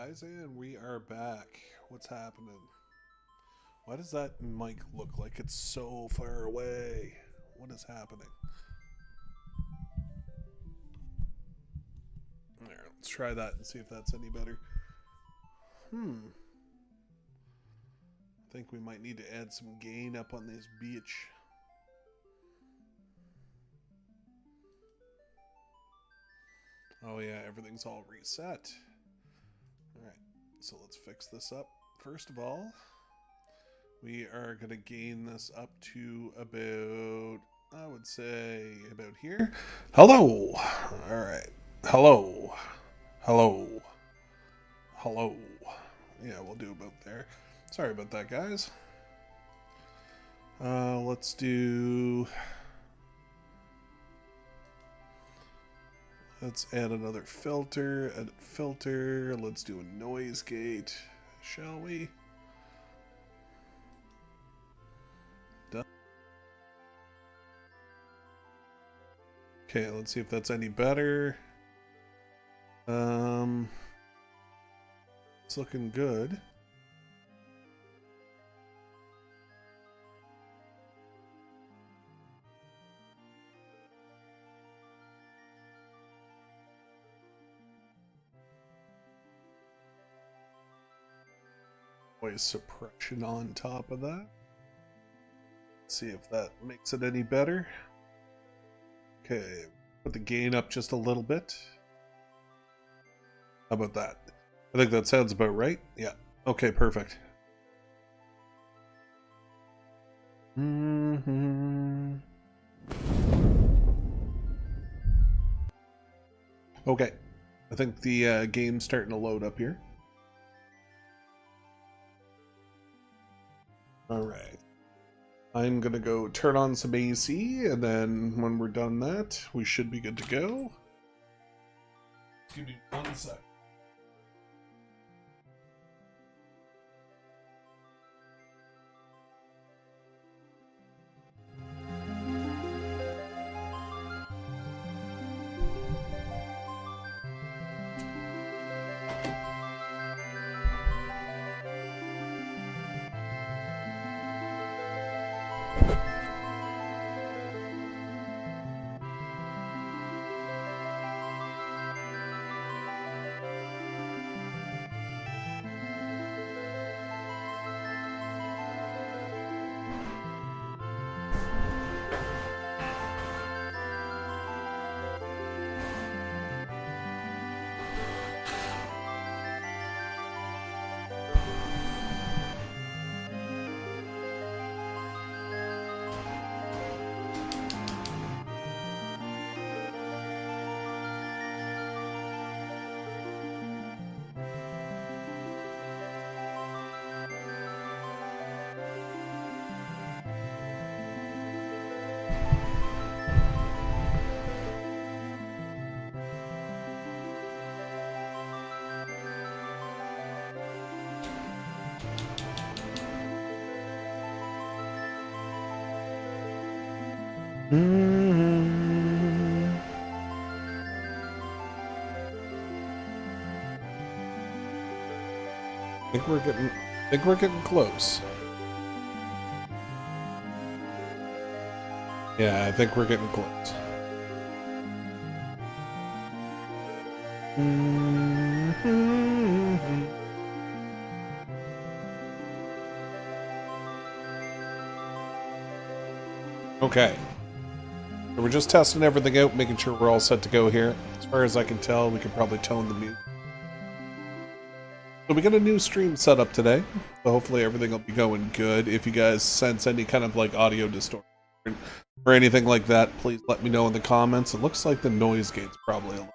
guys, and we are back. What's happening? Why does that mic look like it's so far away? What is happening? There, let's try that and see if that's any better. I think we might need to add some gain up on this beach. Oh yeah, everything's all reset. Alright, so let's fix this up. First of all, we are going to gain this up to about, I would say, about here. Hello! Alright. Hello. Hello. Hello. Yeah, we'll do about there. Sorry about that, guys. Let's do... Let's add another filter. Edit filter. Let's do a noise gate. Shall we? Done. Okay, let's see if that's any better. It's looking good. Noise suppression on top of that. Let's see if that makes it any better. Okay, put the gain up just a little bit. How about that? I think that sounds about right. Yeah. Okay, perfect. Okay. I think the game's starting to load up here. Alright. I'm gonna go turn on some AC, and then when we're done that, we should be good to go. Give me 1 sec. I think we're getting close. Yeah, I think we're getting close. Okay. So we're just testing everything out, making sure we're all set to go here. As far as I can tell, we can probably tone the music. So we got a new stream set up today, so hopefully everything will be going good. If you guys sense any kind of like audio distortion or anything like that, please let me know in the comments. It looks like the noise gate's probably a little.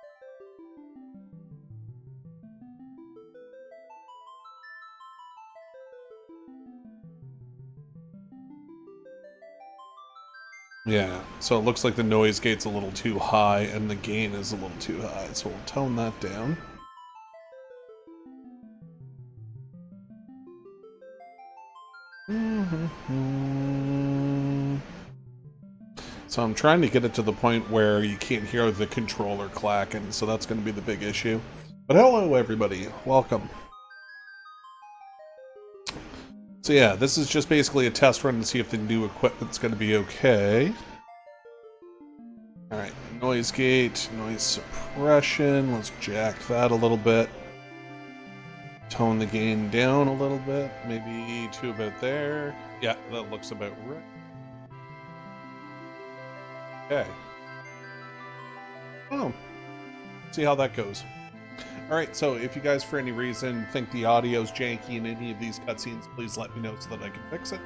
Yeah, so it looks like the noise gate's a little too high and the gain is a little too high, so we'll tone that down. So I'm trying to get it to the point where you can't hear the controller clacking, so that's going to be the big issue. But hello everybody, welcome. So yeah, this is just basically a test run to see if the new equipment's going to be okay. Alright, noise gate, noise suppression, let's jack that a little bit. Tone the gain down a little bit, maybe to about there. Yeah, that looks about right. Okay. Oh, see how that goes. Alright, so if you guys for any reason think the audio's janky in any of these cutscenes, please let me know so that I can fix it.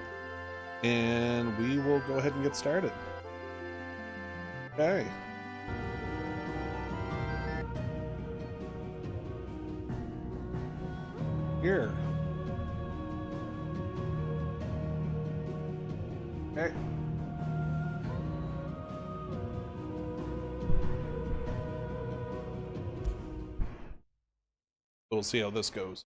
And we will go ahead and get started. Okay. Here. Okay. We'll see how this goes.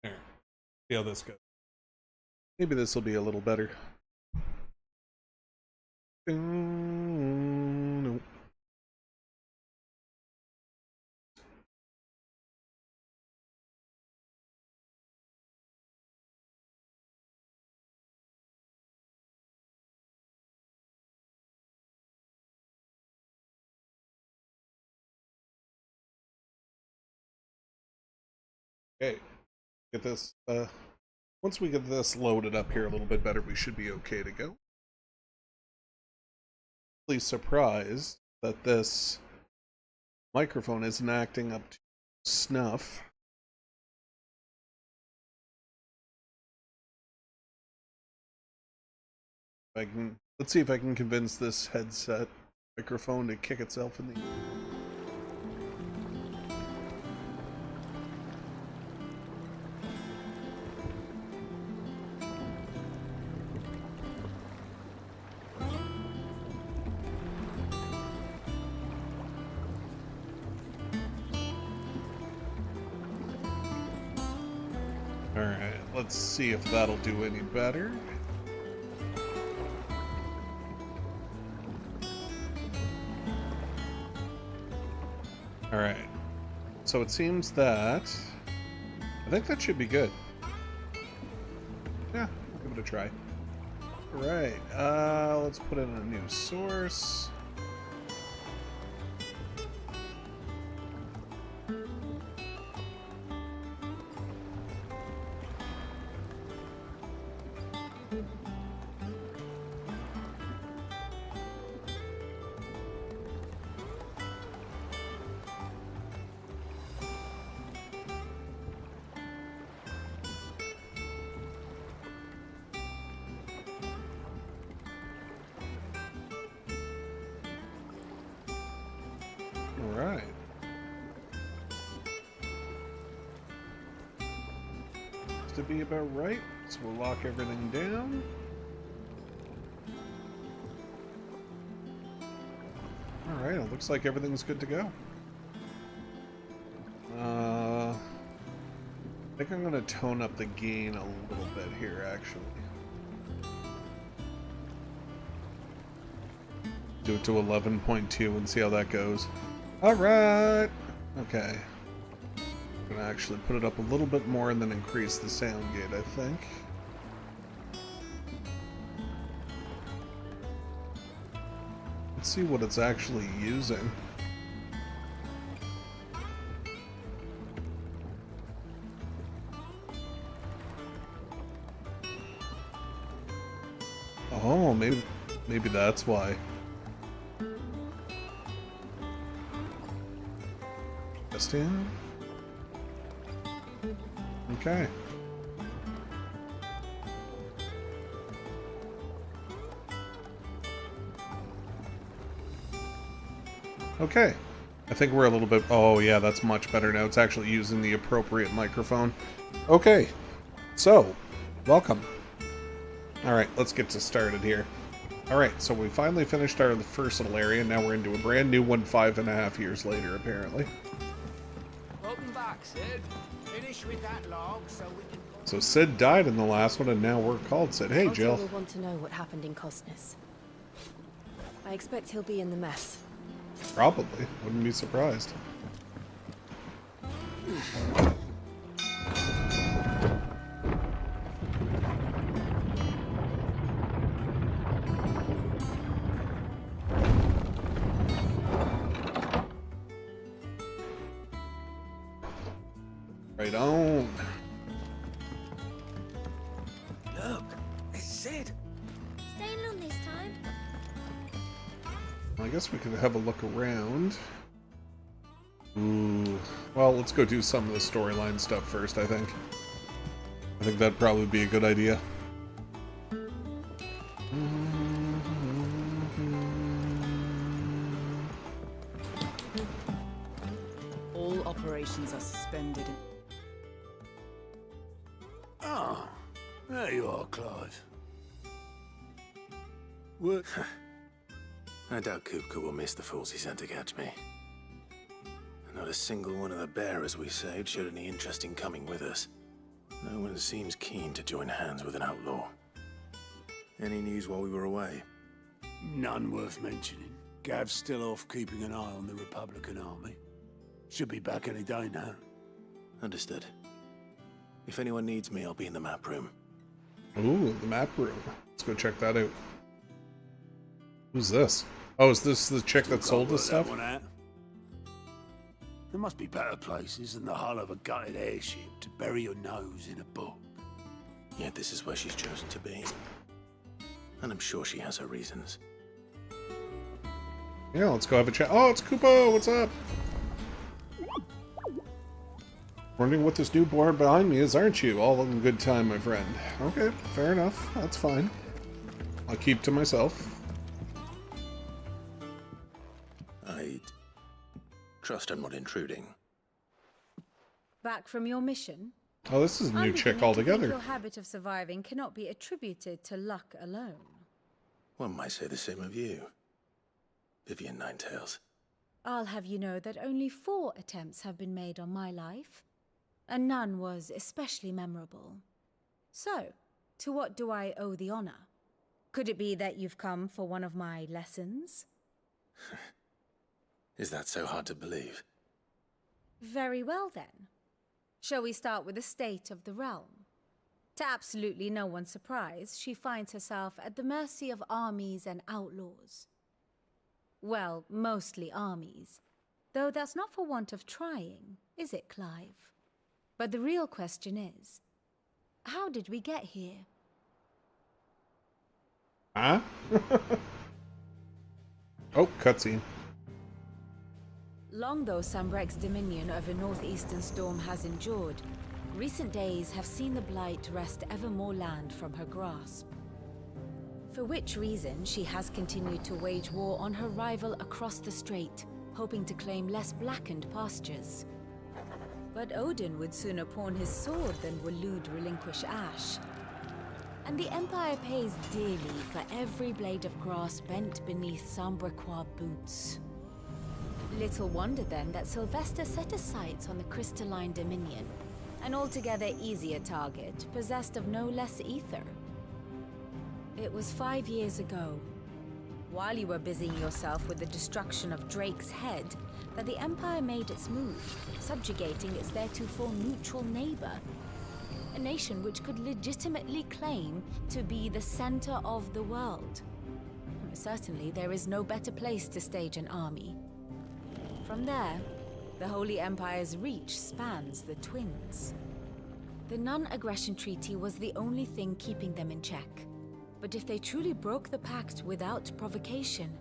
There. See how this goes. Maybe this will be a little better. No. Okay. Get this once we get this loaded up here a little bit better, we should be okay to go. Really surprised that this microphone isn't acting up to snuff. Let's see if I can convince this headset microphone to kick itself in the... Alright, let's see if that'll do any better. Alright, so it seems that... I think that should be good. Yeah, we'll give it a try. Alright, let's put in a new source. Alright. To be about right, so we'll lock everything down. Alright, it looks like everything's good to go. I think I'm going to tone up the gain a little bit here, actually. Do it to 11.2 and see how that goes. Alright! Okay. I'm going to actually put it up a little bit more and then increase the sound gate, I think. Let's see what it's actually using. Oh, maybe that's why. Testing. Okay. Okay. I think we're a little bit... Oh, yeah, that's much better now. It's actually using the appropriate microphone. Okay. So, welcome. Alright, let's get started here. Alright, so we finally finished our first little area, now we're into a brand new one 5.5 years later, apparently. Welcome back, Sid. Finish with that log so we can... So Sid died in the last one, and now we're called Sid. Hey, Jill. Otto will want to know what happened in Cosnus. I expect he'll be in the mess. Probably. Wouldn't be surprised. Right on. Look, it's Sid. Staying long this time? I guess we could have a look around. Ooh. Well, let's go do some of the storyline stuff first, I think. I think that'd probably be a good idea. All operations are suspended. Oh, there you are, Clive. What? I doubt Kupka will miss the fools he sent to catch me. Not a single one of the bearers we saved showed any interest in coming with us. No one seems keen to join hands with an outlaw. Any news while we were away? None worth mentioning. Gav's still off keeping an eye on the Republican army. Should be back any day now. Understood. If anyone needs me, I'll be in the map room. Ooh, the map room. Let's go check that out. Who's this? Oh, is this the chick that sold us stuff? That one out. There must be better places than the hull of a gutted airship to bury your nose in a book. Yet this is where she's chosen to be. And I'm sure she has her reasons. Yeah, let's go have a chat. Oh, it's Kupo! What's up? Wondering what this new board behind me is, aren't you? All in good time, my friend. Okay, fair enough. That's fine. I'll keep to myself. I trust I'm not intruding. Back from your mission? Oh, this is a new I'm chick beginning to think altogether. Your habit of surviving cannot be attributed to luck alone. One might say the same of you, Vivian Ninetails. I'll have you know that only 4 attempts have been made on my life, and none was especially memorable. So, to what do I owe the honor? Could it be that you've come for one of my lessons? Is that so hard to believe? Very well then. Shall we start with the state of the realm? To absolutely no one's surprise, she finds herself at the mercy of armies and outlaws. Well, mostly armies. Though that's not for want of trying, is it, Clive? But the real question is, how did we get here? Huh? Oh, cutscene. Long though Sambrek's dominion over northeastern Storm has endured, recent days have seen the Blight wrest ever more land from her grasp. For which reason, she has continued to wage war on her rival across the strait, hoping to claim less blackened pastures. But Odin would sooner pawn his sword than Waloed relinquish Ash. And the Empire pays dearly for every blade of grass bent beneath Sambrequois boots. Little wonder then that Sylvester set his sights on the crystalline dominion, an altogether easier target, possessed of no less ether. It was 5 years ago, while you were busying yourself with the destruction of Drake's head, that the Empire made its move, subjugating its theretofore neutral neighbor. A nation which could legitimately claim to be the center of the world. Certainly, there is no better place to stage an army. From there, the Holy Empire's reach spans the Twins. The non-aggression treaty was the only thing keeping them in check. But if they truly broke the pact without provocation,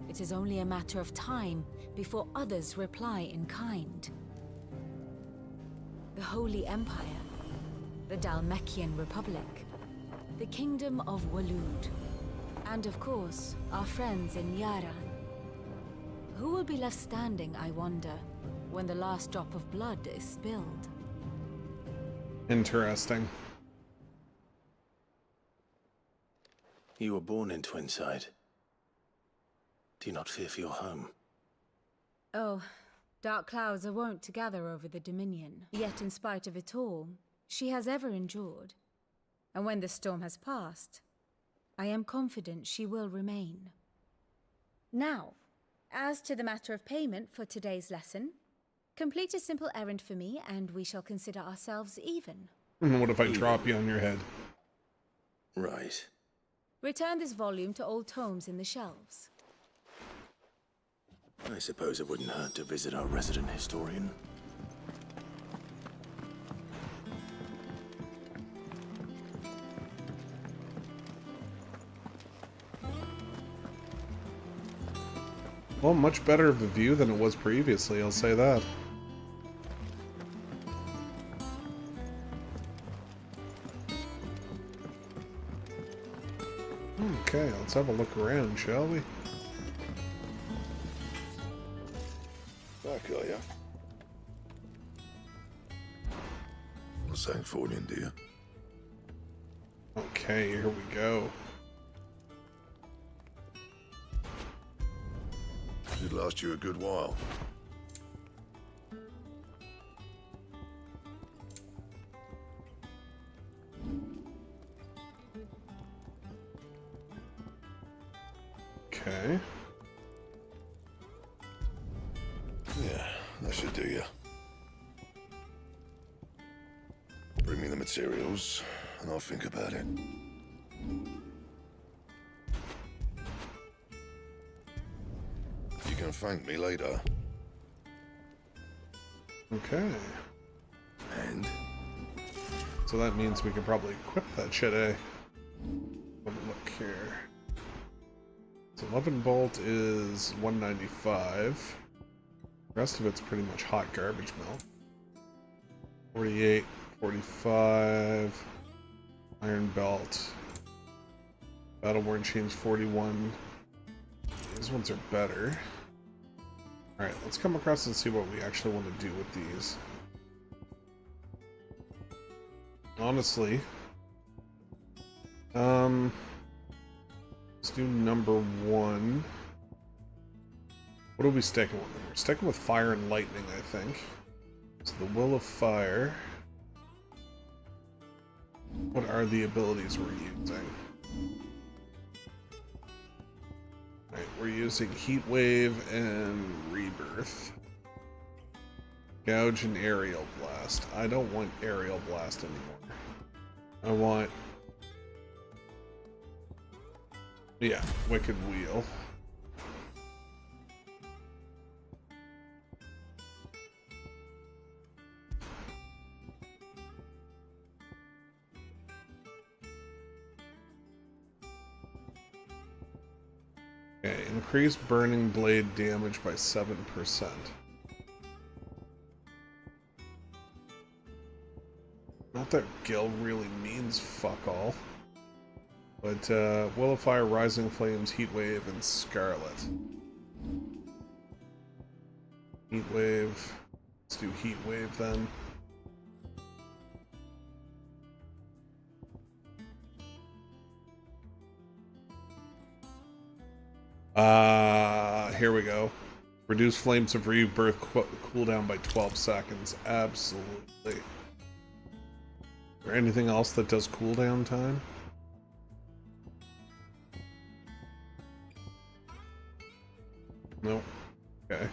it is only a matter of time before others reply in kind. The Holy Empire, the Dhalmekian Republic, the Kingdom of Waloed, and of course, our friends in Yaran. Who will be left standing, I wonder, when the last drop of blood is spilled? Interesting. You were born in Twinside. Do you not fear for your home? Oh, dark clouds are wont to gather over the Dominion. Yet in spite of it all, she has ever endured. And when the storm has passed, I am confident she will remain. Now, as to the matter of payment for today's lesson, complete a simple errand for me and we shall consider ourselves even. What if I drop you on your head? Right. Return this volume to old tomes in the shelves. I suppose it wouldn't hurt to visit our resident historian. Well, much better of a view than it was previously, I'll say that. Okay, let's have a look around, shall we? Back, are ya? What's that for you, dear? Okay, here we go. Should last you a good while. Okay. Yeah, that should do ya. Bring me the materials, and I'll think about it. You can thank me later. Okay. And? So that means we can probably equip that shit, eh? Let me look here. So 11 bolt is 195. The rest of it's pretty much hot garbage melt. 48, 45. Iron belt. Battle-worn chains 41. These ones are better. Alright, let's come across and see what we actually want to do with these. Honestly, let's do number 1. What are we sticking with? We're sticking with fire and lightning, I think. So the will of fire. What are the abilities we're using? Alright, we're using heat wave and rebirth. Gouge and aerial blast. I don't want aerial blast anymore. I want... yeah, wicked wheel. Okay, increase burning blade damage by 7%. Not that Gil really means fuck all. But, Will of Fire, Rising Flames, Heat Wave, and Scarlet. Heat Wave. Let's do Heat Wave then. Here we go. Reduce Flames of Rebirth cooldown by 12 seconds. Absolutely. Is there anything else that does cooldown time? Nope. Okay.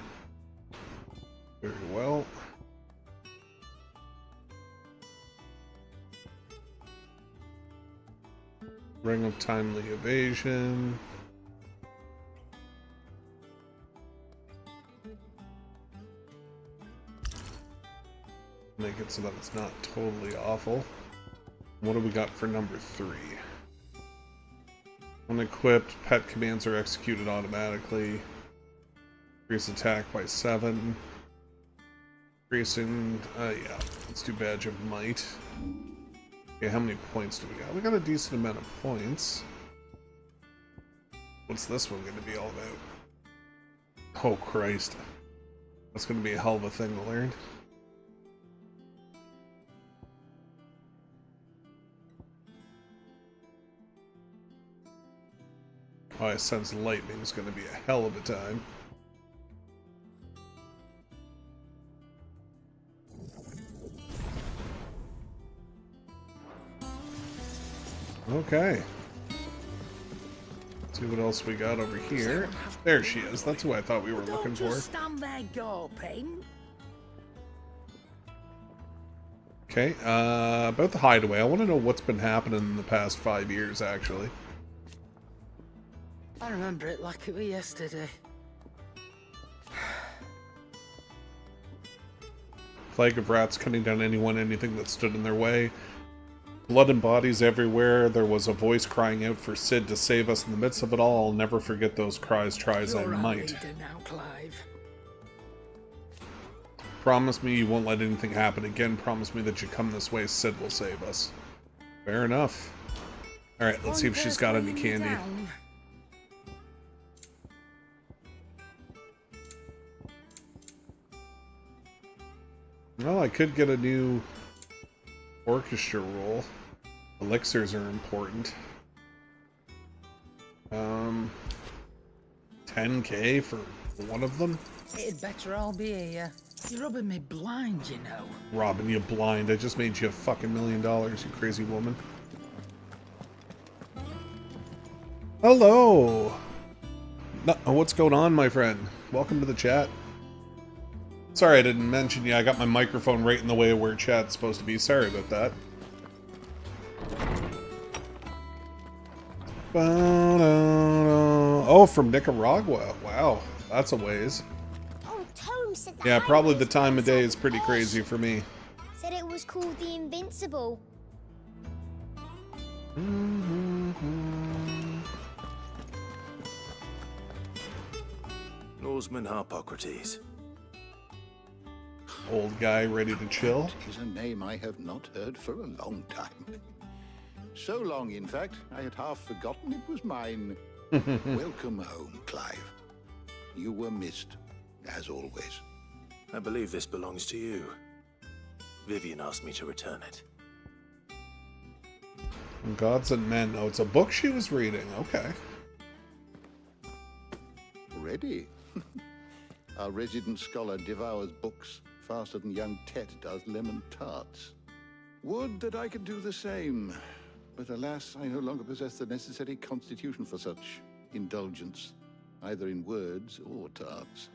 Very well. Ring of Timely Evasion. Make it so that it's not totally awful. What do we got for number 3? Unequipped, pet commands are executed automatically. Increase attack by 7. Increasing, yeah, let's do Badge of Might. Okay, how many points do we got? We got a decent amount of points. What's this one going to be all about? Oh, Christ. That's going to be a hell of a thing to learn. Oh, I sense lightning's going to be a hell of a time. Okay. Let's see what else we got over here. There she is. That's who I thought we were looking for. Stand there gawping. Okay, about the hideaway. I want to know what's been happening in the past 5 years, actually. I remember it like it was yesterday. Plague of rats cutting down anything that stood in their way. Blood and bodies everywhere. There was a voice crying out for Sid to save us in the midst of it all. I'll never forget those cries, try as I You're our might. leader now, Clive. Promise me you won't let anything happen again. Promise me that you come this way, Sid will save us. Fair enough. Alright, let's see if she's got any candy. Well, I could get a new orchestra roll. Elixirs are important. 10k for one of them? It'd better all be here. You're rubbing me blind, you know. Robbing you blind. I just made you a fucking $1 million, you crazy woman. Hello! No, what's going on, my friend? Welcome to the chat. Sorry I didn't mention you. I got my microphone right in the way of where chat's supposed to be. Sorry about that. Oh, from Nicaragua. Wow, that's a ways. Oh, Tom said that. Yeah, probably the time of day is pretty crazy for me. Said it was called the Invincible. Norseman Harpocrates. Old guy ready to chill. That is a name I have not heard for a long time. So long, in fact, I had half forgotten it was mine. Welcome home, Clive. You were missed, as always. I believe this belongs to you. Vivian asked me to return it. Gods and Men. Oh, it's a book she was reading. Okay. Ready? Our resident scholar devours books faster than young Tet does lemon tarts. Would that I could do the same. But alas, I no longer possess the necessary constitution for such indulgence, either in words or tarts.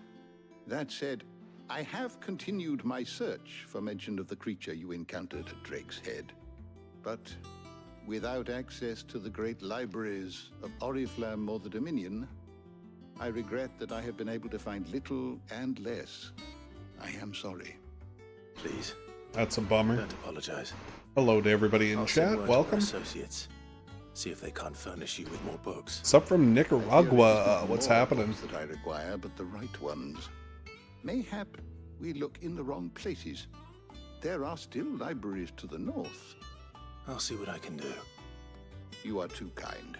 That said, I have continued my search for mention of the creature you encountered at Drake's Head. But without access to the great libraries of Oriflamme or the Dominion, I regret that I have been able to find little and less. I am sorry. Please, That's a bummer. don't apologize. Hello to everybody in I'll send chat. word to our Welcome. associates. See if they can't furnish you with more books. What's up from I fear it is Nicaragua? not What's more happening? books that I require, but the right ones. Mayhap we look in the wrong places. There are still libraries to the north. I'll see what I can do. You are too kind.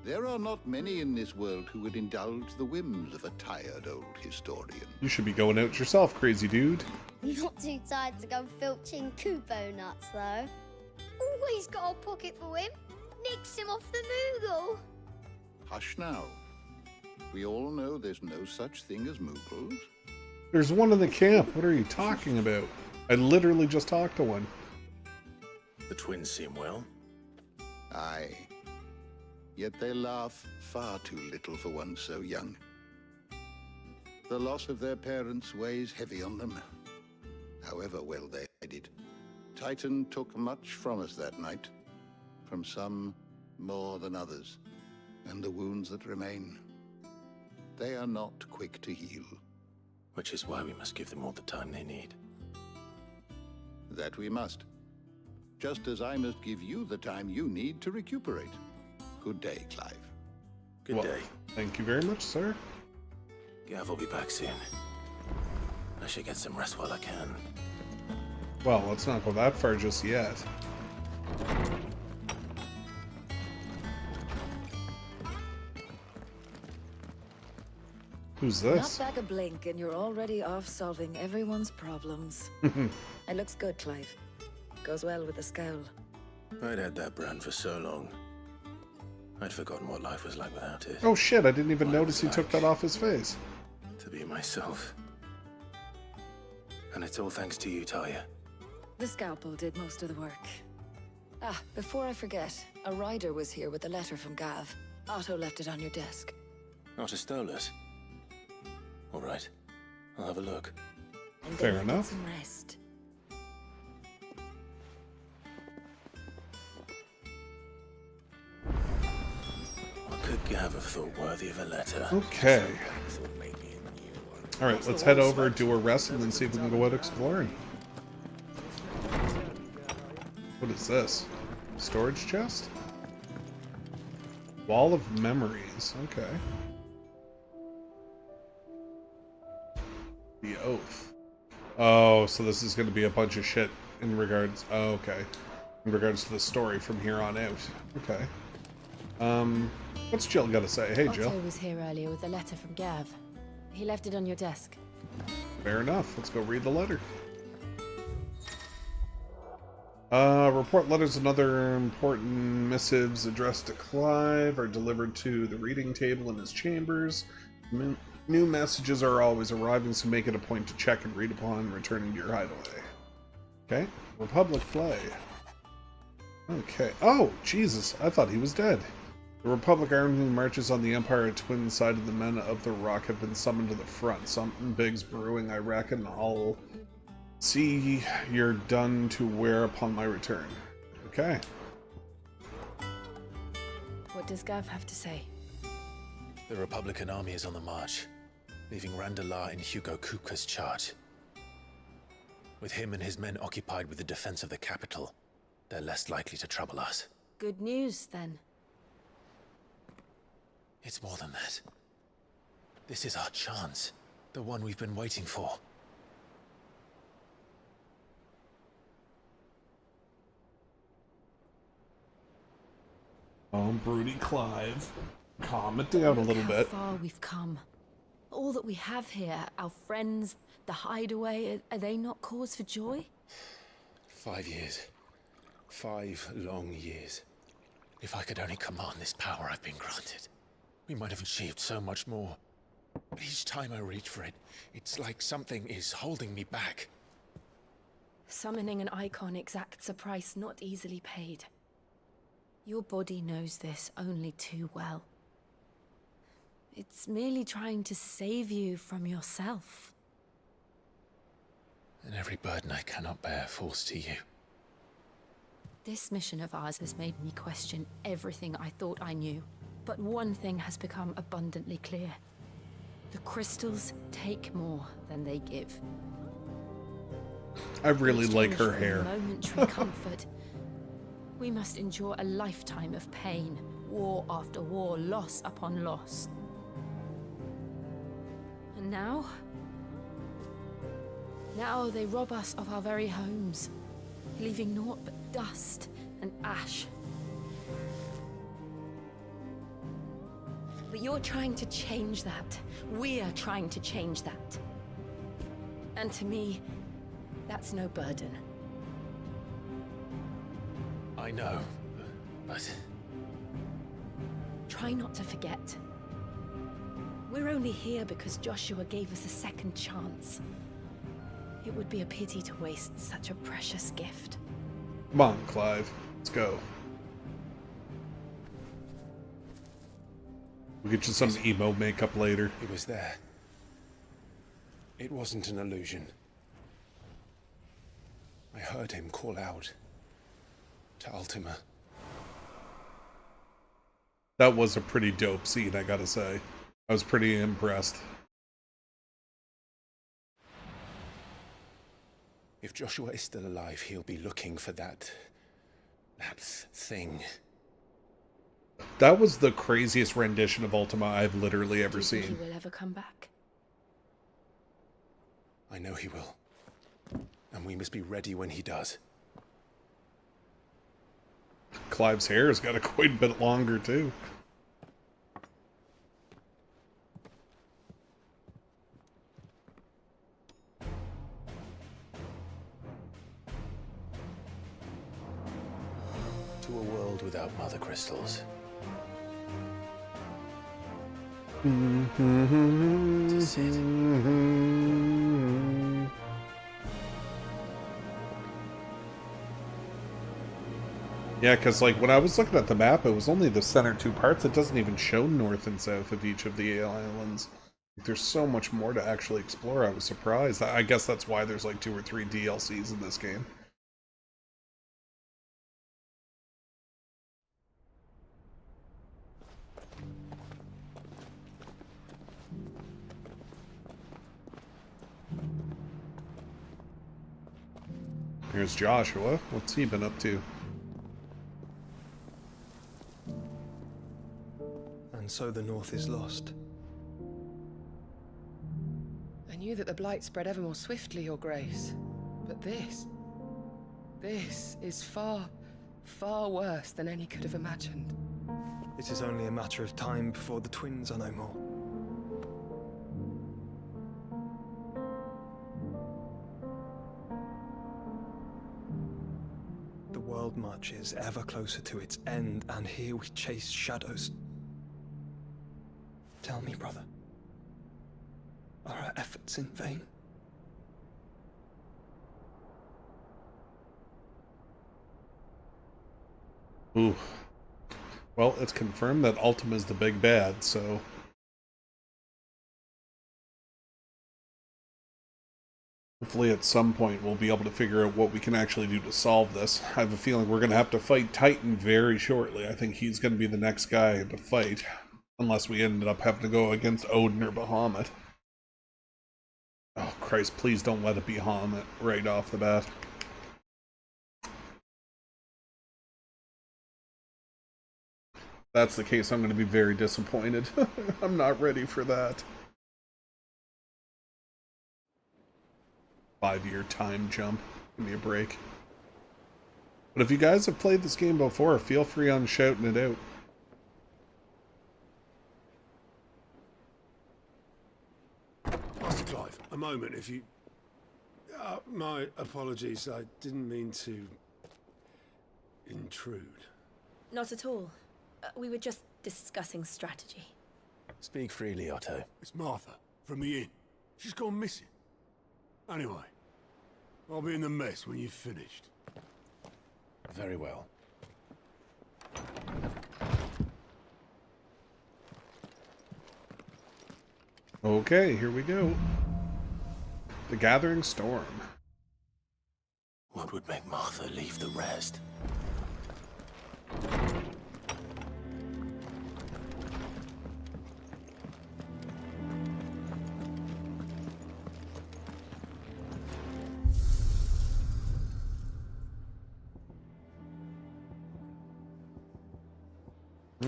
There are not many in this world who would indulge the whims of a tired old historian. You should be going out yourself, crazy dude. Not too tired to go filching Kupo nuts, though. Always got a pocket for him. Nicks him off the Moogle. Hush now. We all know there's no such thing as Moogles. There's one in the camp. What are you talking about? I literally just talked to one. The twins seem well. Aye. Yet they laugh far too little for one so young. The loss of their parents weighs heavy on them, however well they did. Titan took much from us that night, from some more than others, and the wounds that remain, they are not quick to heal. Which is why we must give them all the time they need. That we must. Just as I must give you the time you need to recuperate. Good day, Clive. Good Well, day. Thank you very much, sir. Gav will be back soon. I should get some rest while I can. Well, let's not go that far just yet. Who's Not this? back a blink and you're already off solving everyone's problems. It looks good, Clive. Goes well with the scowl. I'd had that brand for so long. I'd forgotten what life was like without it. Oh shit, I didn't even What it notice he was took like. that off his face. To be myself. And it's all thanks to you, Talia. The scalpel did most of the work. Ah, before I forget, a rider was here with a letter from Gav. Otto left it on your desk. Not a Stolas. All right. I'll have a look. And Fair then I get enough. some rest. What could Gav have thought worthy of a letter? Okay. Thought maybe a new one. Alright, let's head over, do a rest, and then see if we can go out exploring. What is this? Storage chest? Wall of memories. Okay. The oath. Oh, so this is going to be a bunch of shit in regards... Oh, okay. In regards to the story from here on out. Okay. What's Jill got to say? Hey, Jill. Otto was here earlier with a letter from Gav. He left it on your desk. Fair enough. Let's go read the letter. Report letters and other important missives addressed to Clive are delivered to the reading table in his chambers. New messages are always arriving, so make it a point to check and read upon returning to your hideaway. Okay. Republic play. Okay. Oh, Jesus. I thought he was dead. The Republic army marches on the Empire twin side of the men of the Rock have been summoned to the front. Something big's brewing, I reckon. I'll see you're done to wear upon my return. Okay. What does Gav have to say? The Republican army is on the march, leaving Randalar in Hugo Kupka's charge. With him and his men occupied with the defense of the capital, they're less likely to trouble us. Good news, then. It's more than that. This is our chance, the one we've been waiting for. Oh, broody Clive. Calm it down a little How bit. far we've come. All that we have here, our friends, the hideaway, are they not cause for joy? 5 years. 5 long years. If I could only command this power I've been granted, we might have achieved so much more. But each time I reach for it, it's like something is holding me back. Summoning an icon exacts a price not easily paid. Your body knows this only too well. It's merely trying to save you from yourself. And every burden I cannot bear falls to you. This mission of ours has made me question everything I thought I knew. But one thing has become abundantly clear. The crystals take more than they give. I really In like exchange her for hair. Momentary comfort. We must endure a lifetime of pain, war after war, loss upon loss. And now? Now they rob us of our very homes, leaving naught but dust and ash. But you're trying to change that. We're trying to change that. And to me, that's no burden. I know, but... Try not to forget. We're only here because Joshua gave us a second chance. It would be a pity to waste such a precious gift. Come on, Clive. Let's go. We'll get you some emo makeup later. It was there. It wasn't an illusion. I heard him call out to Ultima. That was a pretty dope scene, I gotta say. I was pretty impressed. If Joshua is still alive, he'll be looking for that thing. That was the craziest rendition of Ultima I've literally ever Do you think seen. he will ever come back? I know he will. And we must be ready when he does. Clive's hair has got a quite a bit longer, too. To a world without mother crystals. That's it. Yeah, because like when I was looking at the map, it was only the center two parts. It doesn't even show north and south of each of the islands. There's so much more to actually explore. I was surprised. I guess that's why there's like 2 or 3 DLCs in this game. Here's Joshua. What's he been up to? And so the North is lost. I knew that the Blight spread ever more swiftly, Your Grace. But this is far, far worse than any could have imagined. It is only a matter of time before the twins are no more. The world marches ever closer to its end, and here we chase shadows. Tell me, brother, are our efforts in vain? Ooh. Well, it's confirmed that Ultima's the big bad, so... hopefully at some point we'll be able to figure out what we can actually do to solve this. I have a feeling we're going to have to fight Titan very shortly. I think he's going to be the next guy to fight. Unless we ended up having to go against Odin or Bahamut. Oh Christ, please don't let it be Bahamut right off the bat. If that's the case, I'm going to be very disappointed. I'm not ready for that. 5-year time jump. Give me a break. But if you guys have played this game before, feel free on shouting it out. Master Clive, a moment, if you... my apologies, I didn't mean to... intrude. Not at all. We were just discussing strategy. Speak freely, Otto. It's Martha, from the inn. She's gone missing. Anyway, I'll be in the mess when you've finished. Very well. Okay, here we go. The Gathering Storm. What would make Martha leave the rest?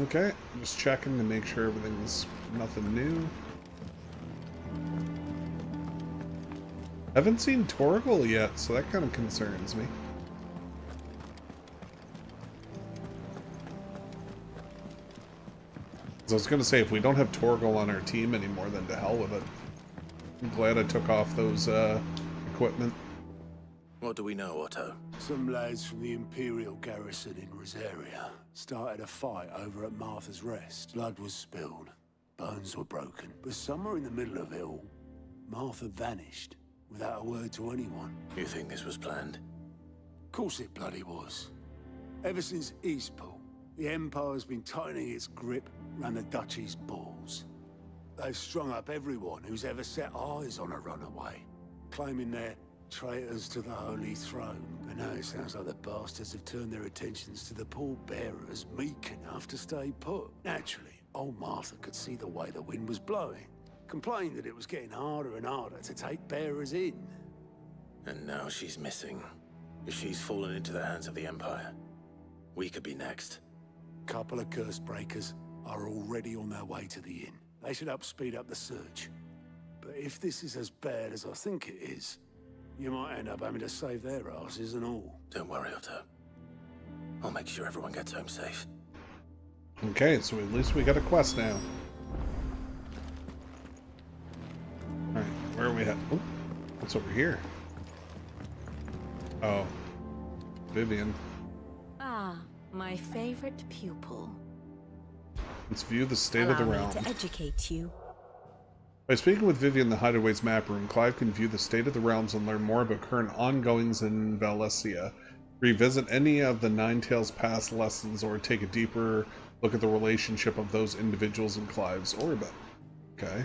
Okay, just checking to make sure everything's nothing new. Haven't seen Torgal yet, so that kind of concerns me. So I was going to say, if we don't have Torgal on our team anymore, then to hell with it. I'm glad I took off those equipment. What do we know, Otto? Some lads from the Imperial garrison in Rosaria started a fight over at Martha's Rest. Blood was spilled, bones were broken. But somewhere in the middle of it all, Martha vanished without a word to anyone. You think this was planned? Of course it bloody was. Ever since Eastpool, the Empire's been tightening its grip around the Duchy's balls. They've strung up everyone who's ever set eyes on a runaway, claiming they're traitors to the Holy Throne. But now it sounds like the bastards have turned their attentions to the pallbearers meek enough to stay put. Naturally, old Martha could see the way the wind was blowing. Complained that it was getting harder and harder to take bearers in. And now she's missing. If she's fallen into the hands of the Empire, we could be next. Couple of curse breakers are already on their way to the inn. They should help speed up the search. But if this is as bad as I think it is, you might end up having to save their asses and all. Don't worry, Otto. I'll make sure everyone gets home safe. Okay, so at least we got a quest now. Alright, where are we at? Oh, what's over here? Oh. Vivian. Ah, my favorite pupil. Let's view the state of Allow the me realm. to educate you. By speaking with Vivian in the Hideaway's map room, Clive can view the state of the realms and learn more about current ongoings in Valencia. Revisit any of the Nine Tails past lessons or take a deeper look at the relationship of those individuals in Clive's orbit. Okay.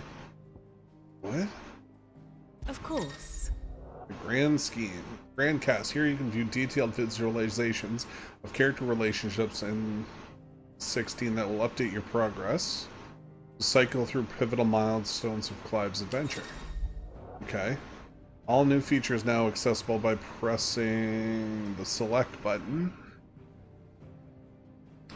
What? Of course. The Grand Scheme. Grand Cast. Here you can view detailed visualizations of character relationships in 16 that will update your progress. Cycle through pivotal milestones of Clive's adventure. Okay. All new features now accessible by pressing the select button.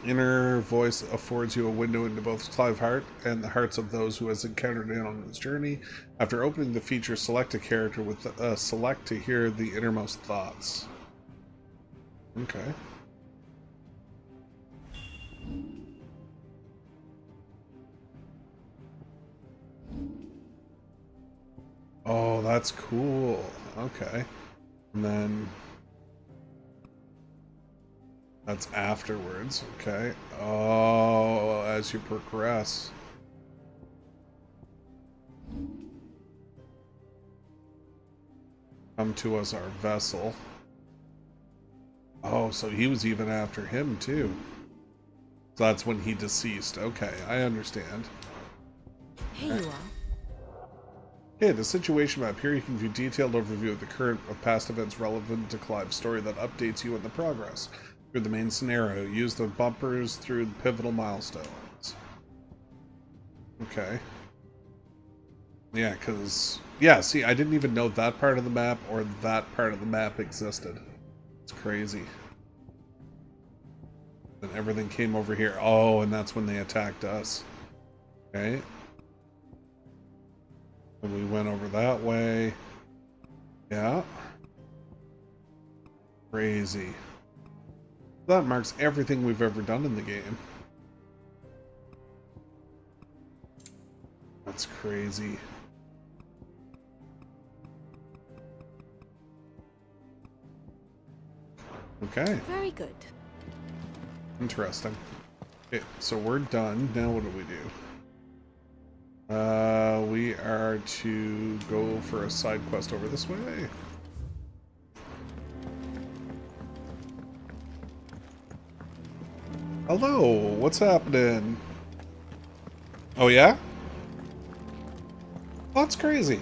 Inner voice affords you a window into both Clive heart and the hearts of those who has encountered him on his journey. After opening the feature, select a character with select to hear the innermost thoughts. Okay. Oh, that's cool. Okay. And then that's afterwards. Okay. Oh, as you progress. Come to us our vessel. Oh, so he was even after him too. So that's when he deceased. Okay, I understand. Here you are. Okay, the situation map. Here you can view detailed overview of the current of past events relevant to Clive's story that updates you in the progress. Through the main scenario, use the bumpers through the pivotal milestones. Okay. Yeah, because... Yeah, see, I didn't even know that part of the map or that part of the map existed. It's crazy. And everything came over here. Oh, and that's when they attacked us. Okay. And we went over that way. Yeah. Crazy. That marks everything we've ever done in the game. That's crazy. Okay. Very good. Interesting. Okay, so we're done. Now what do we do? We are to go for a side quest over this way. Hello, what's happening? Oh yeah? That's crazy.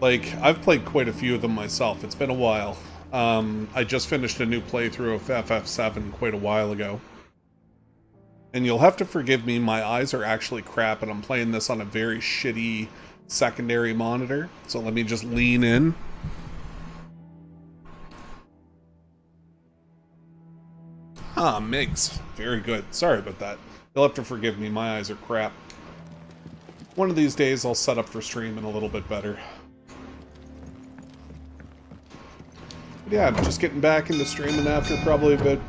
Like, I've played quite a few of them myself. It's been a while. I just finished a new playthrough of FF7 quite a while ago. And you'll have to forgive me, my eyes are actually crap and I'm playing this on a very shitty secondary monitor. So let me just lean in. Ah, Migs. Very good. Sorry about that. You'll have to forgive me, my eyes are crap. One of these days I'll set up for streaming a little bit better. But yeah, I'm just getting back into streaming after probably about,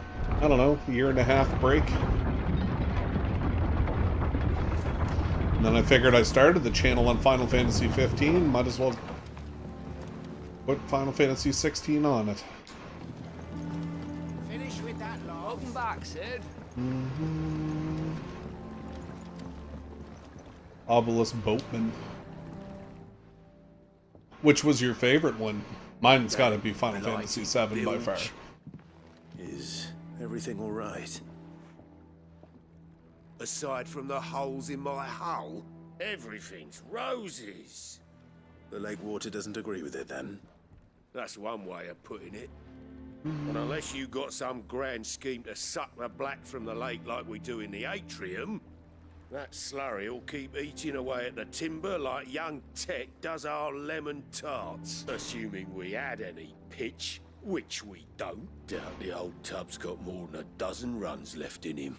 I don't know, a year and a half break. And then I figured I started the channel on Final Fantasy 15, might as well put Final Fantasy 16 on it. Finish with that lot. Welcome back, Sid. Obelisk Boatman. Which was your favorite one? Mine's got to be Final Fantasy 7 by far. Is everything all right? Aside from the holes in my hull, everything's roses. The lake water doesn't agree with it, then? That's one way of putting it. And unless you got some grand scheme to suck the black from the lake like we do in the atrium, that slurry will keep eating away at the timber like young Tech does our lemon tarts. Assuming we had any pitch, which we don't. Doubt the old tub's got more than a dozen runs left in him.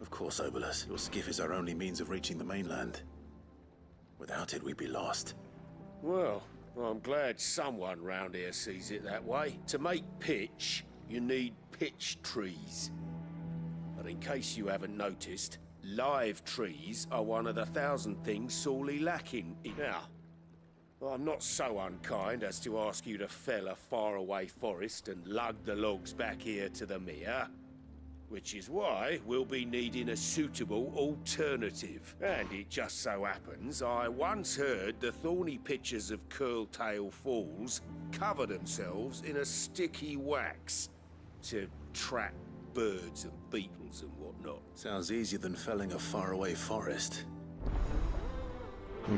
Of course, Obolus. Your skiff is our only means of reaching the mainland. Without it, we'd be lost. Well, I'm glad someone round here sees it that way. To make pitch, you need pitch trees. But in case you haven't noticed, live trees are one of the 1,000 things sorely lacking. Now, I'm not so unkind as to ask you to fell a faraway forest and lug the logs back here to the mere. which is why we'll be needing a suitable alternative. And it just so happens I once heard the thorny pitchers of Curltail Falls cover themselves in a sticky wax to trap birds and beetles and whatnot. Sounds easier than felling a faraway forest.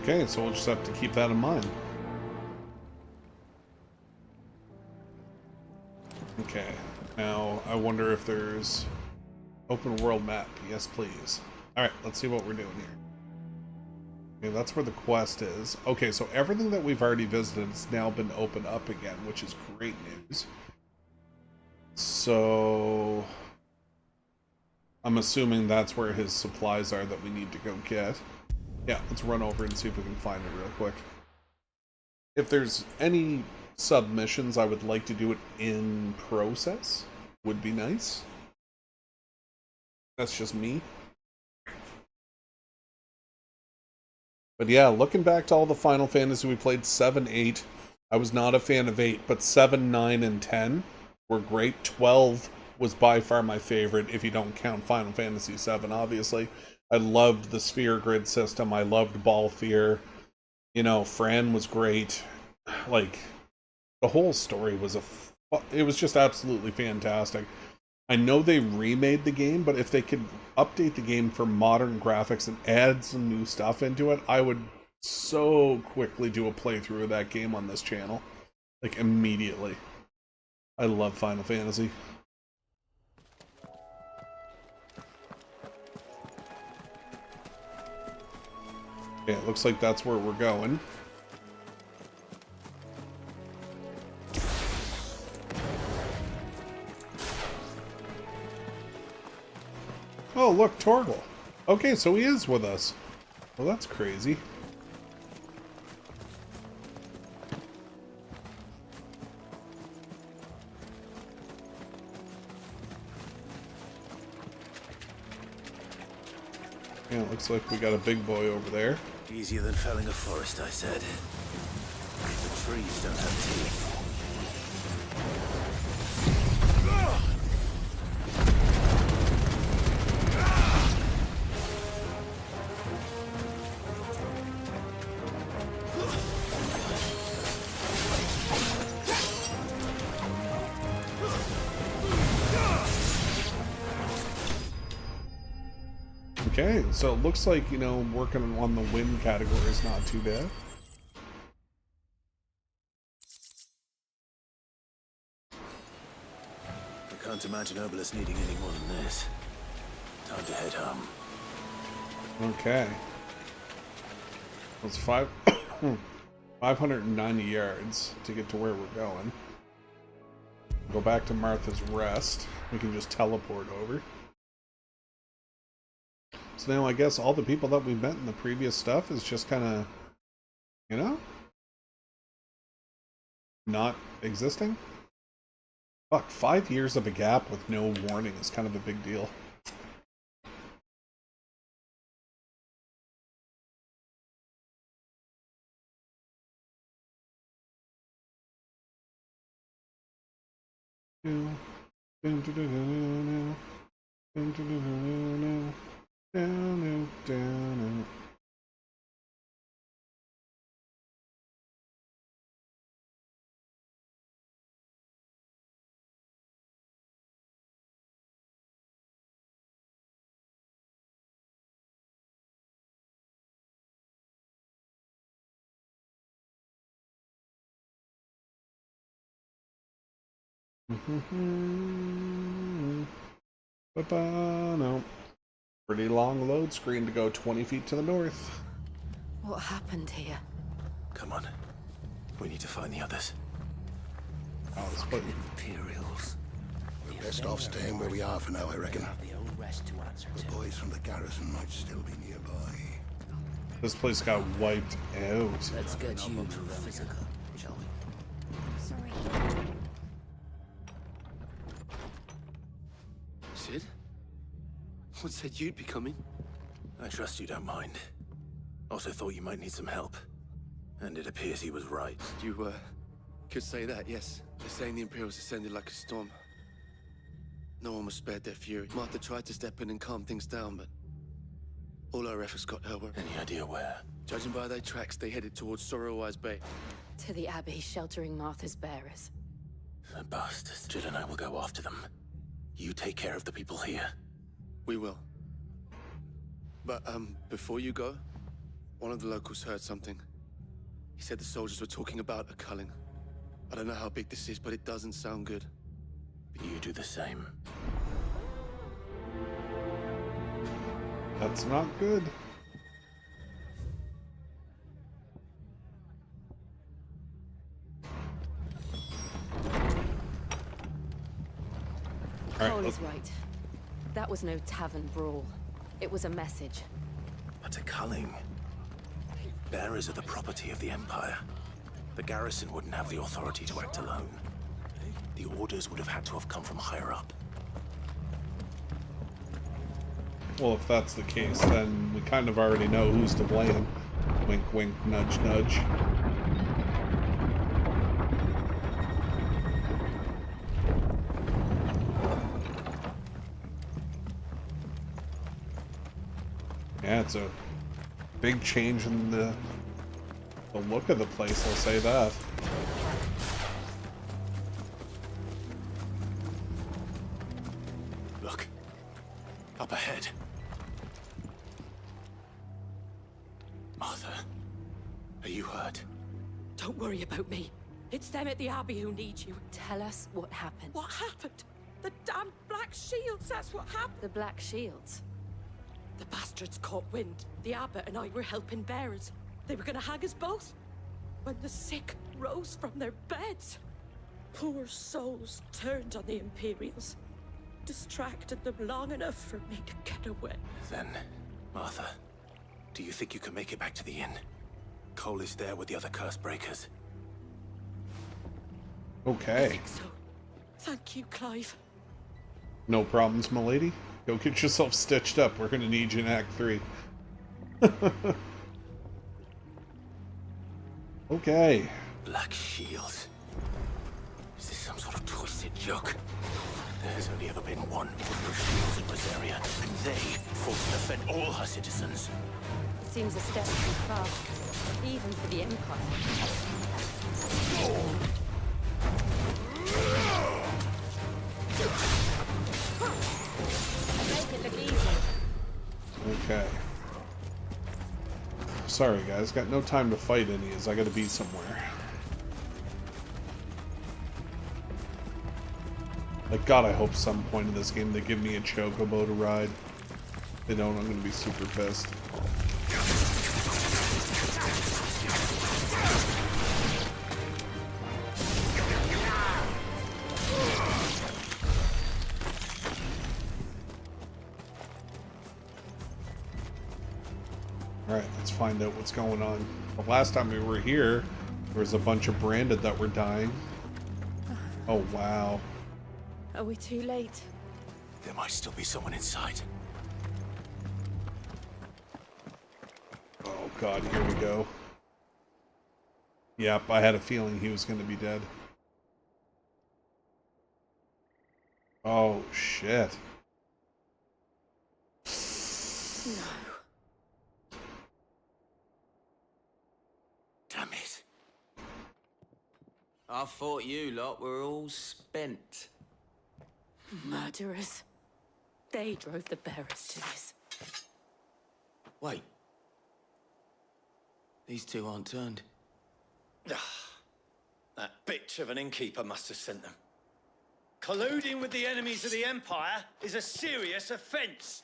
Okay, so we'll just have to keep that in mind. Okay, now I wonder if there's open world map. Yes, please. Alright, let's see what we're doing here. Okay, that's where the quest is. Okay, so everything that we've already visited has now been opened up again, which is great news. So I'm assuming that's where his supplies are that we need to go get. Yeah, let's run over and see if we can find it real quick. If there's any submissions I would like to do it in process, would be nice. That's just me. But yeah, looking back to all the Final Fantasy we played, 7, 8. I was not a fan of 8, but 7, 9, and 10 were great. 12 was by far my favorite, if you don't count Final Fantasy 7, obviously. I loved the sphere grid system. I loved Ball Fear. You know, Fran was great. Like, the whole story was it was just absolutely fantastic. I know they remade the game, but if they could update the game for modern graphics and add some new stuff into it, I would so quickly do a playthrough of that game on this channel. Like, immediately. I love Final Fantasy. Okay, it looks like that's where we're going. Oh, look, Torgal. Okay, so he is with us. Well, that's crazy. Yeah, it looks like we got a big boy over there. Easier than felling a forest, I said. The trees don't have teeth. Okay, so it looks like, you know, working on the wind category is not too bad. I can't imagine Obelisk needing any more than this. Time to head home. Okay. It's 590 yards to get to where we're going. Go back to Martha's Rest. We can just teleport over. So now I guess all the people that we met in the previous stuff is just kind of, you know, not existing. Fuck, 5 years of a gap with no warning is kind of a big deal. No. Pretty long load screen to go 20 feet to the north. What happened here? Come on. We need to find the others. Oh, this place. Imperials. We're best off staying where we are for now, I reckon. The boys from the garrison might still be nearby. This place got wiped out. Let's get you to physical, shall we? Sorry. Sid? What said you'd be coming? I trust you don't mind. Also thought you might need some help. And it appears he was right. You, could say that, yes. They're saying the Imperials descended like a storm. No one was spared their fury. Martha tried to step in and calm things down, but all our efforts got nowhere. Any idea where? Judging by their tracks, they headed towards Sorrowwise Bay. To the Abbey, sheltering Martha's bearers. The bastards. Jill and I will go after them. You take care of the people here. We will. But, before you go, one of the locals heard something. He said the soldiers were talking about a culling. I don't know how big this is, but it doesn't sound good. You do the same. That's not good. Cole is right. That was no tavern brawl. It was a message. But a culling. Bearers are the property of the Empire. The garrison wouldn't have the authority to act alone. The orders would have had to have come from higher up. Well, if that's the case, then we kind of already know who's to blame. Wink, wink, nudge, nudge. Yeah, it's a big change in the look of the place, I'll say that. Look. Up ahead. Martha, are you hurt? Don't worry about me. It's them at the Abbey who need you. Tell us what happened. What happened? The damn Black Shields, that's what happened. The Black Shields? The bastards caught wind. The abbot and I were helping bearers. They were gonna hang us both. When the sick rose from their beds, poor souls turned on the Imperials. Distracted them long enough for me to get away. Then, Martha, do you think you can make it back to the inn? Cole is there with the other curse breakers. Okay. I think so. Thank you, Clive. No problems, milady. Go get yourself stitched up. We're gonna need you in Act 3. Okay. Black Shields. Is this some sort of twisted joke? There's only ever been one order of shields in Rosaria, and they fought to defend all her citizens. It seems a step too far, even for the Empire. Make it look easy. Okay. Sorry guys, got no time to fight any as I gotta be somewhere. Like God, I hope some point in this game they give me a chocobo to ride. If they don't, I'm gonna be super pissed. Alright, let's find out what's going on. The last time we were here, there was a bunch of branded that were dying. Oh, wow. Are we too late? There might still be someone inside. Oh God, here we go. Yep, I had a feeling he was going to be dead. Oh, shit. No. Damn it. I thought you lot were all spent. Murderers. They drove the bearers to this. Wait. These two aren't turned. That bitch of an innkeeper must have sent them. Colluding with the enemies of the Empire is a serious offense.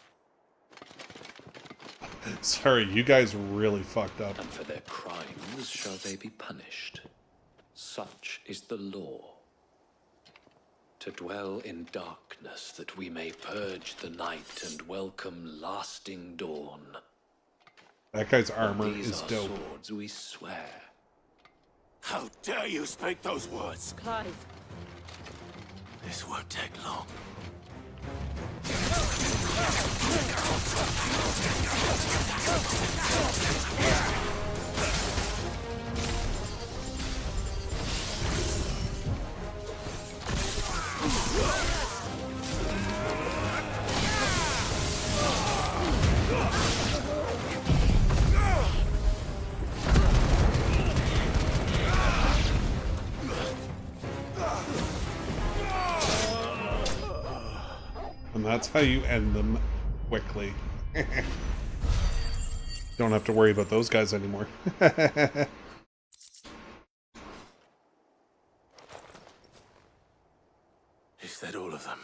Sorry, you guys really fucked up. And for their crimes shall they be punished. Such is the law. To dwell in darkness that we may purge the night and welcome lasting dawn. That guy's armor These is are dope. swords we swear. How dare you speak those words? Clive. This won't take long. And that's how you end them quickly. Don't have to worry about those guys anymore. Is that all of them?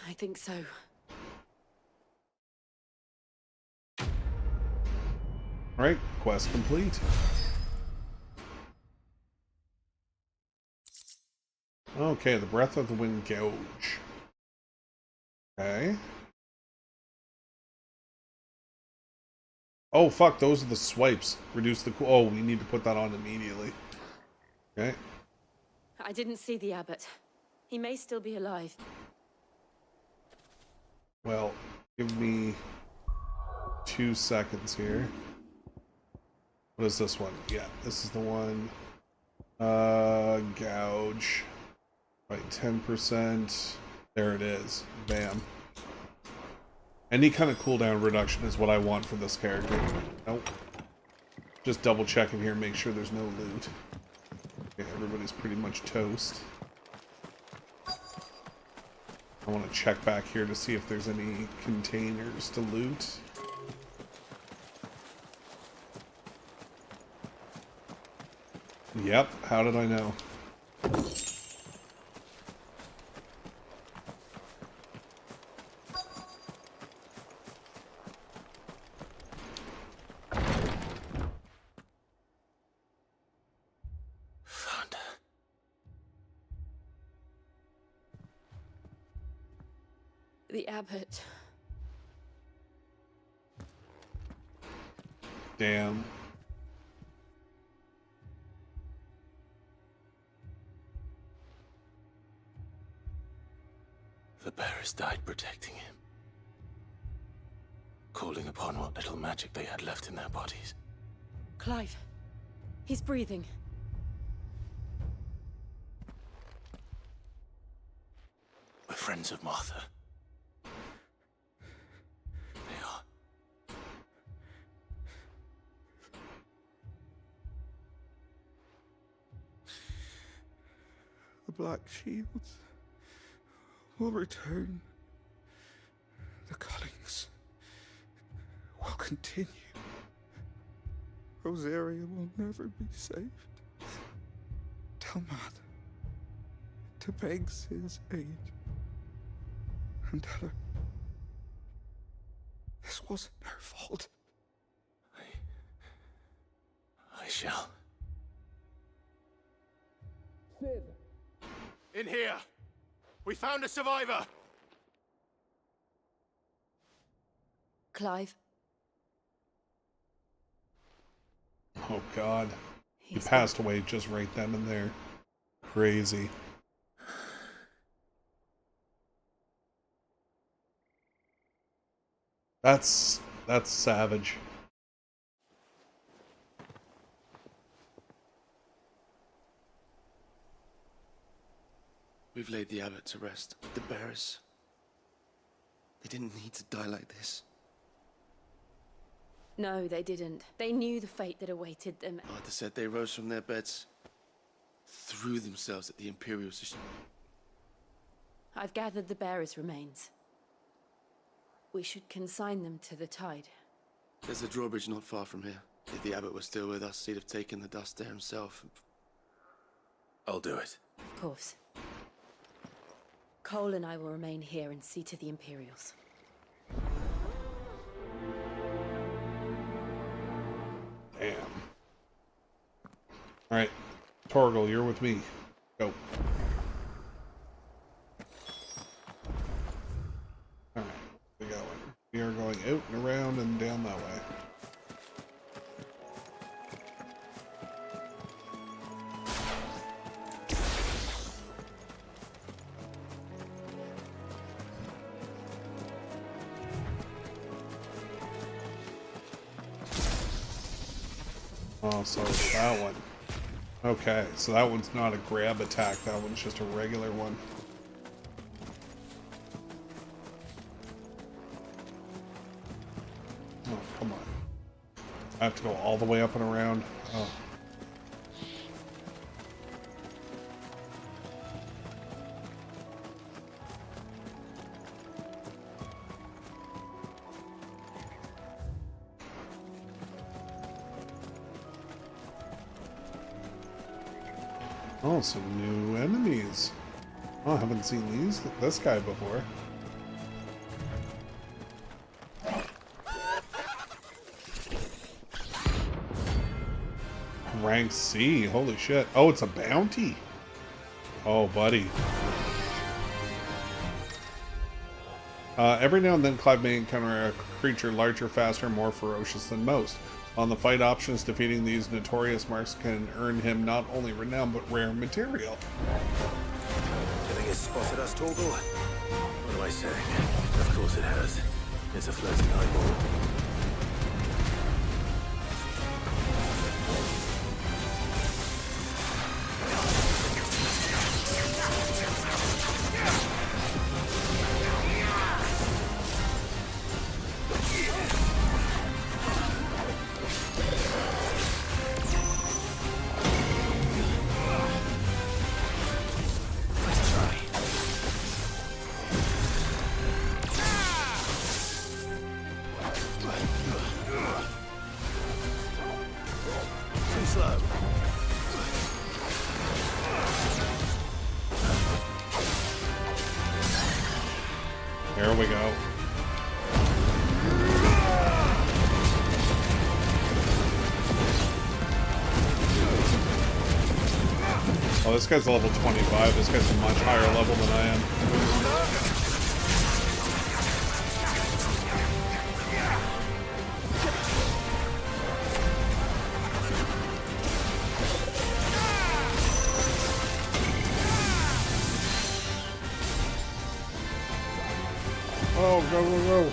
I think so. Alright, quest complete. Okay, the Breath of the Wind Gouge. Okay. Oh, fuck, those are the swipes. Reduce the... Oh, we need to put that on immediately. Okay. I didn't see the abbot. He may still be alive. Well, give me 2 seconds here. What is this one? Yeah, this is the one. Gouge. Right, 10%. There it is. Bam. Any kind of cooldown reduction is what I want for this character. Nope. Just double checking here, make sure there's no loot. Okay, everybody's pretty much toast. I want to check back here to see if there's any containers to loot. Yep, how did I know? The abbot. Damn. The bearers died protecting him, calling upon what little magic they had left in their bodies. Clive. He's breathing. We're friends of Martha. They are. The Black Shields will return. The cullings will continue. Rosaria will never be saved. Tell Martha to beg Sid's aid. And tell her this wasn't her fault. I shall. Sid! In here! We found a survivor! Clive. Oh god. He passed away just right then and there. Crazy. That's savage. We've laid the abbot to rest. The bearers, they didn't need to die like this. No, they didn't. They knew the fate that awaited them. Martha said they rose from their beds, threw themselves at the Imperials. I've gathered the bearers' remains. We should consign them to the tide. There's a drawbridge not far from here. If the abbot was still with us, he'd have taken the dust there himself. I'll do it. Of course. Cole and I will remain here and see to the Imperials. Damn. Alright. Torgal, you're with me. Go. Alright. We're going. We are going out and around and down that way. Oh, so that one. Okay, so that one's not a grab attack, that one's just a regular one. Oh, come on. I have to go all the way up and around. Oh. Oh, some new enemies. Oh, I haven't seen this guy before. Rank C, holy shit. Oh, it's a bounty. Oh, buddy. Every now and then, Clive may encounter a creature larger, faster, more ferocious than most. On the fight options, defeating these notorious marks can earn him not only renown, but rare material. You think it's spotted us, Torgal? What do I say? Of course it has. It's a floating eyeball. Here we go. Oh, this guy's level 25. This guy's a much higher level than I am. Oh, go, go, go.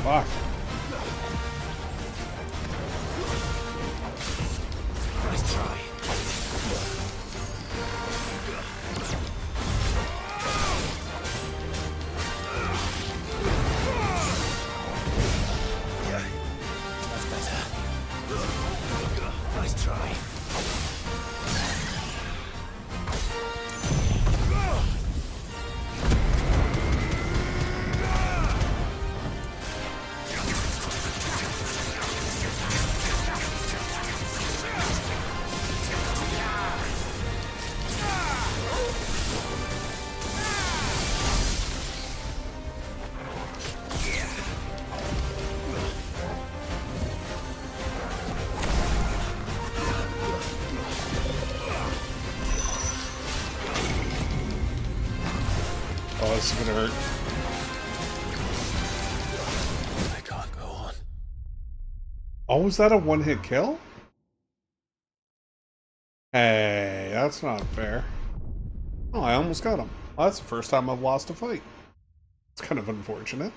Fuck. Nice try. That's better. Nice try. Oh, this is gonna hurt. I can't go on. Oh, was that a one-hit kill? Hey, that's not fair. Oh, I almost got him. Well, that's the first time I've lost a fight. It's kind of unfortunate.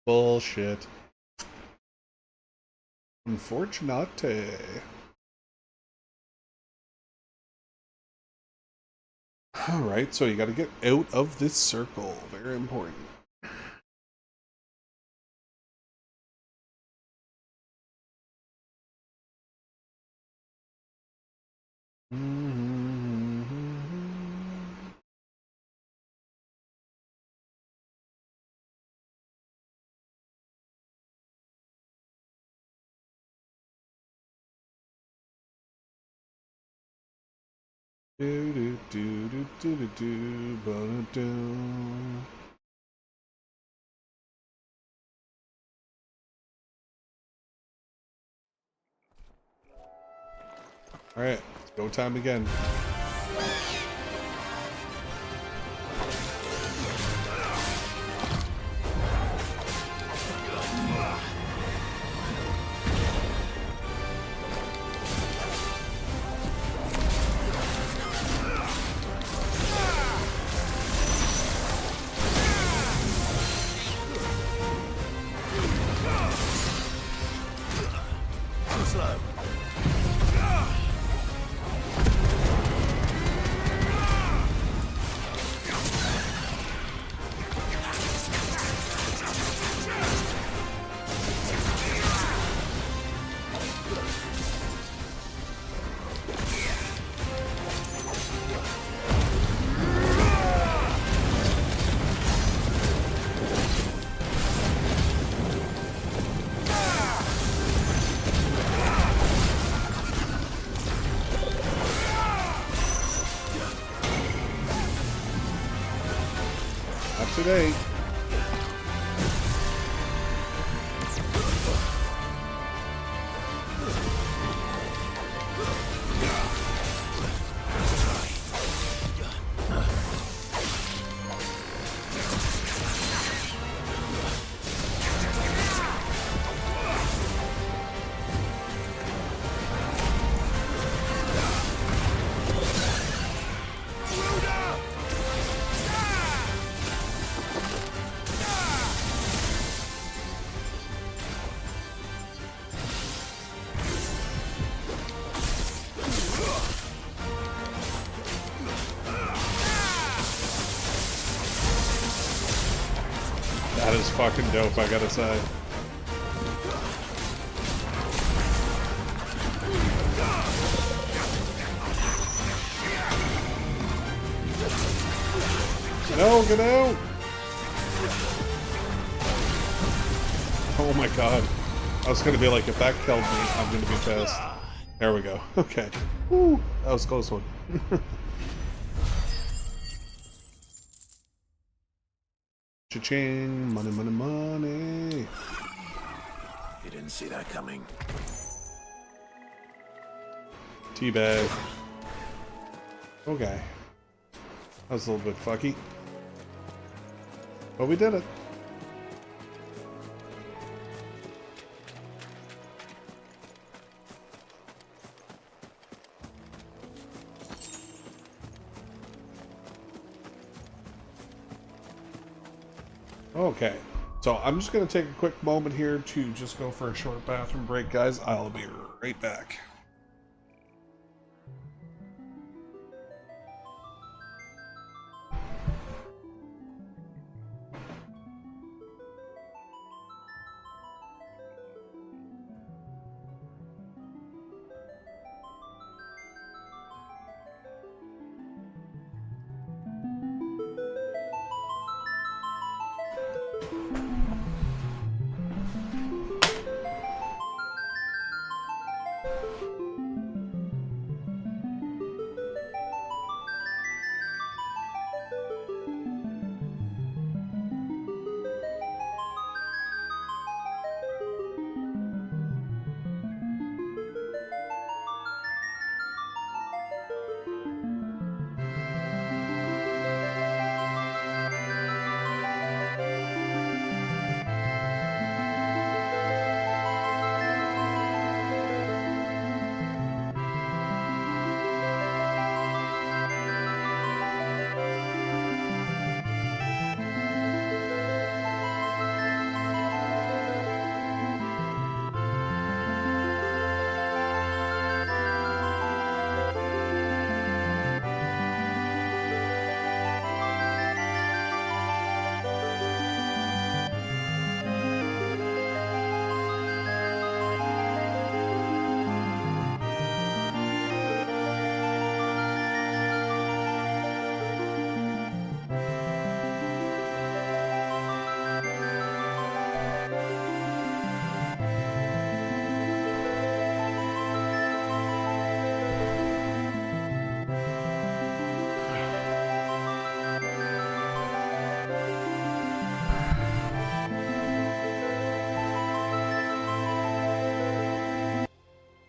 Bullshit. Unfortunate. Alright, so you gotta get out of this circle. Very important. Do do do do do do do ba do. All right, it's go time again. Too slow. today. That is fucking dope, I gotta say. No, get out! Oh my god. I was gonna be like, if that killed me, I'm gonna be pissed. There we go. Okay. Woo! That was a close one. Cha-ching! Money, money, money! You didn't see that coming. Teabag. Okay. That was a little bit fucky. But we did it. Okay, so I'm just going to take a quick moment here to just go for a short bathroom break, guys. I'll be right back.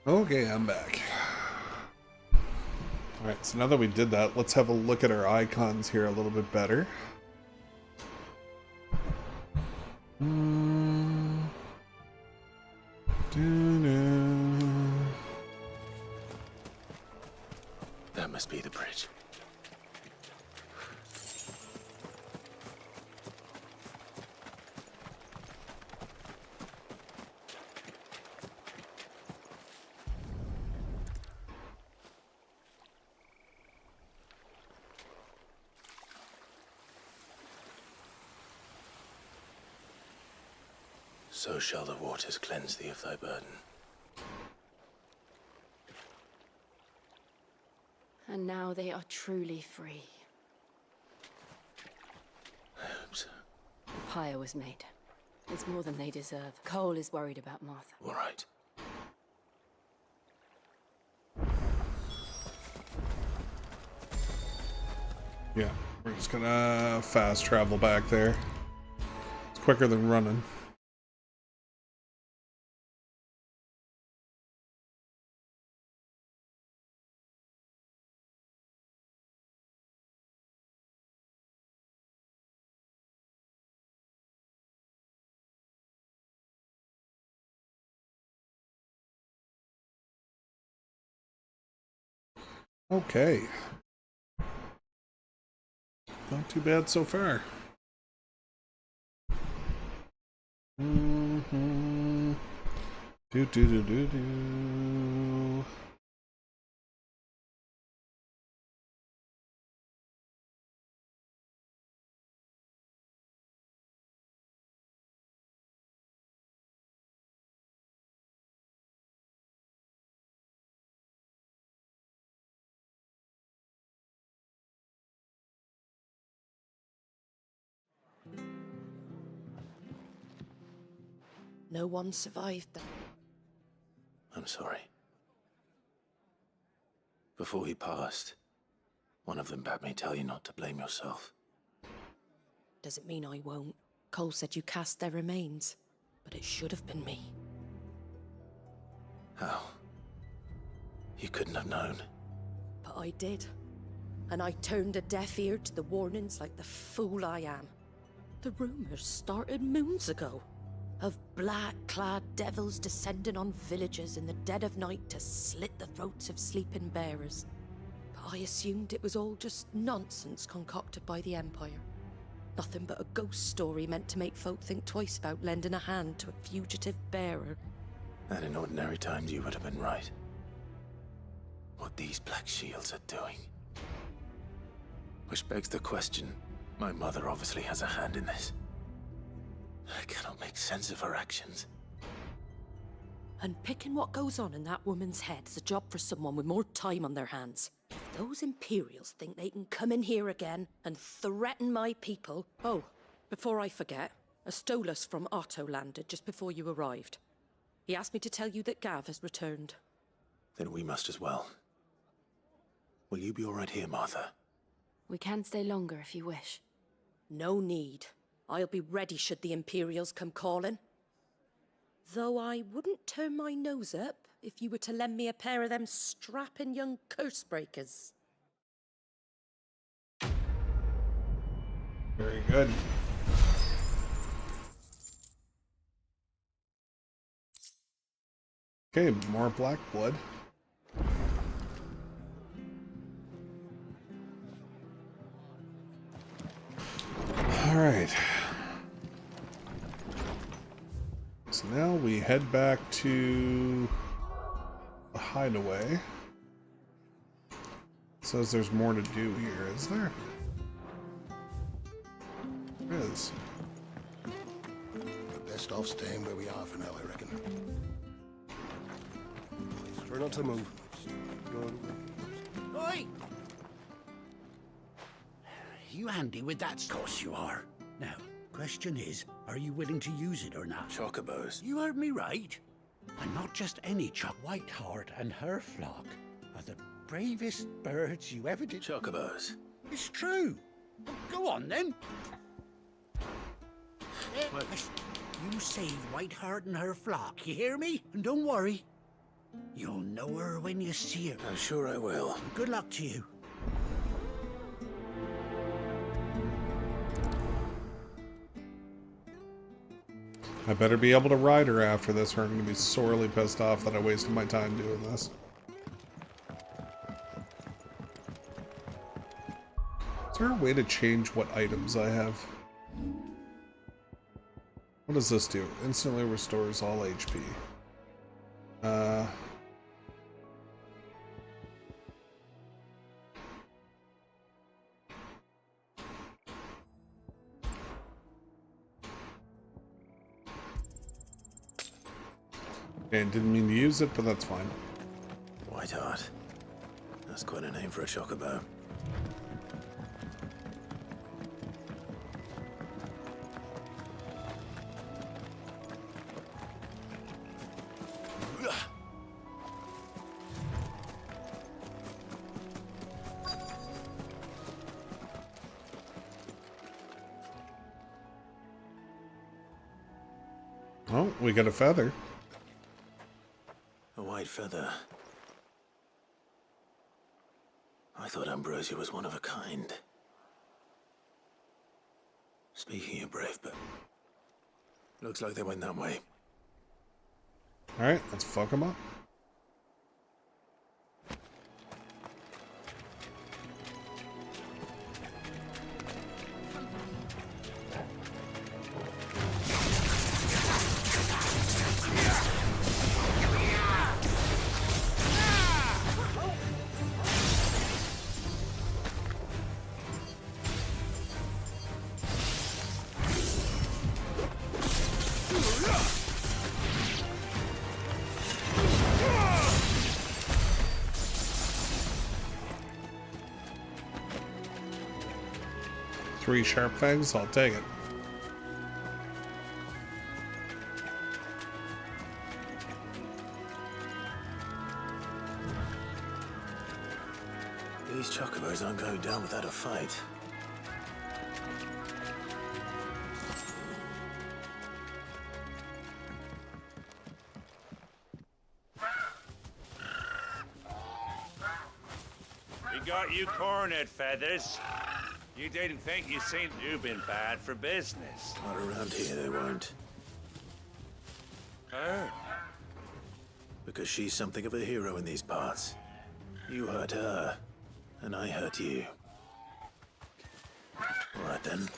Okay, I'm back. Alright, so now that we did that, let's have a look at our icons here a little bit better. That must be the bridge. So shall the waters cleanse thee of thy burden. And now they are truly free. I hope so. The pyre was made. It's more than they deserve. Cole is worried about Martha. All right. Yeah, We're just gonna fast travel back there. It's quicker than running. Okay. Not too bad so far. Mm-hmm. Do. No one survived them. I'm sorry. Before he passed, one of them bade me tell you not to blame yourself. Doesn't mean I won't. Cole said you cast their remains, but it should have been me. How? You couldn't have known. But I did. And I turned a deaf ear to the warnings like the fool I am. The rumors started moons ago. Of black-clad devils descending on villages in the dead of night to slit the throats of sleeping bearers. But I assumed it was all just nonsense concocted by the Empire. Nothing but a ghost story meant to make folk think twice about lending a hand to a fugitive bearer. And in ordinary times you would have been right. What these Black Shields are doing. Which begs the question, my mother obviously has a hand in this. I cannot make sense of her actions. And picking what goes on in that woman's head is a job for someone with more time on their hands. If those Imperials think they can come in here again and threaten my people... Oh, before I forget, a Stolas from Otto landed just before you arrived. He asked me to tell you that Gav has returned. Then we must as well. Will you be all right here, Martha? We can stay longer if you wish. No need. I'll be ready should the Imperials come calling. Though I wouldn't turn my nose up if you were to lend me a pair of them strapping young curse breakers. Very good. Okay, more black blood. All right. So now we head back to the hideaway. It says there's more to do here, is there? There is. We're best off staying where we are for now, I reckon. Try not to move. Oi! You handy with that? Of course you are. Now, question is, are you willing to use it or not? Chocobos. You heard me right. And not just any choc. Whiteheart and her flock are the bravest birds you ever did. Chocobos. It's true. Well, go on then. You save Whiteheart and her flock, you hear me? And don't worry. You'll know her when you see her. I'm sure I will. Good luck to you. I better be able to ride her after this, or I'm going to be sorely pissed off that I wasted my time doing this. Is there a way to change what items I have? What does this do? Instantly restores all HP. Okay, didn't mean to use it, but that's fine. Whiteheart. That's quite a name for a chocobo. Oh, we got a feather. A white feather. I thought Ambrosia was one of a kind. Speaking of brave, but looks like they went that way. Alright, let's fuck them up. Three sharp fangs, I'll take it. These chocobos aren't going down without a fight. We got you cornered, Feathers. You didn't think you seemed too been bad for business. Not around here, they won't. Her? Because she's something of a hero in these parts. You hurt her, and I hurt you. All right then.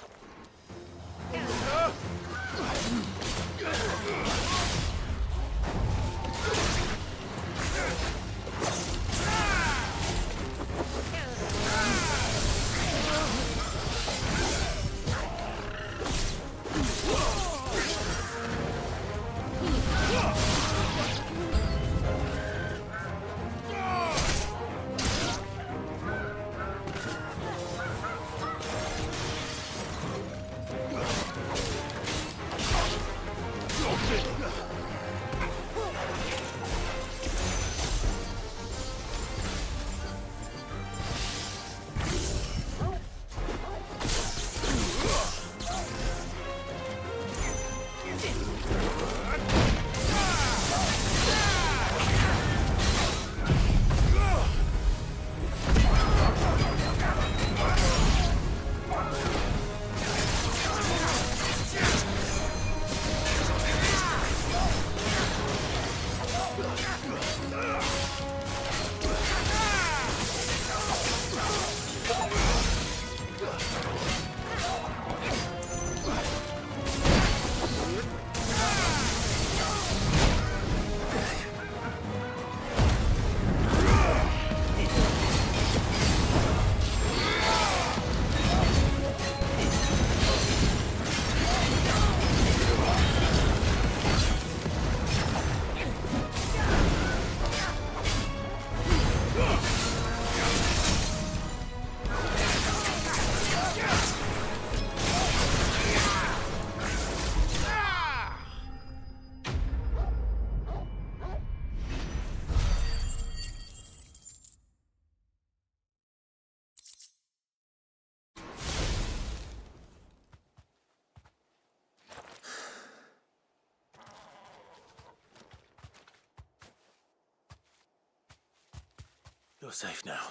You're safe now.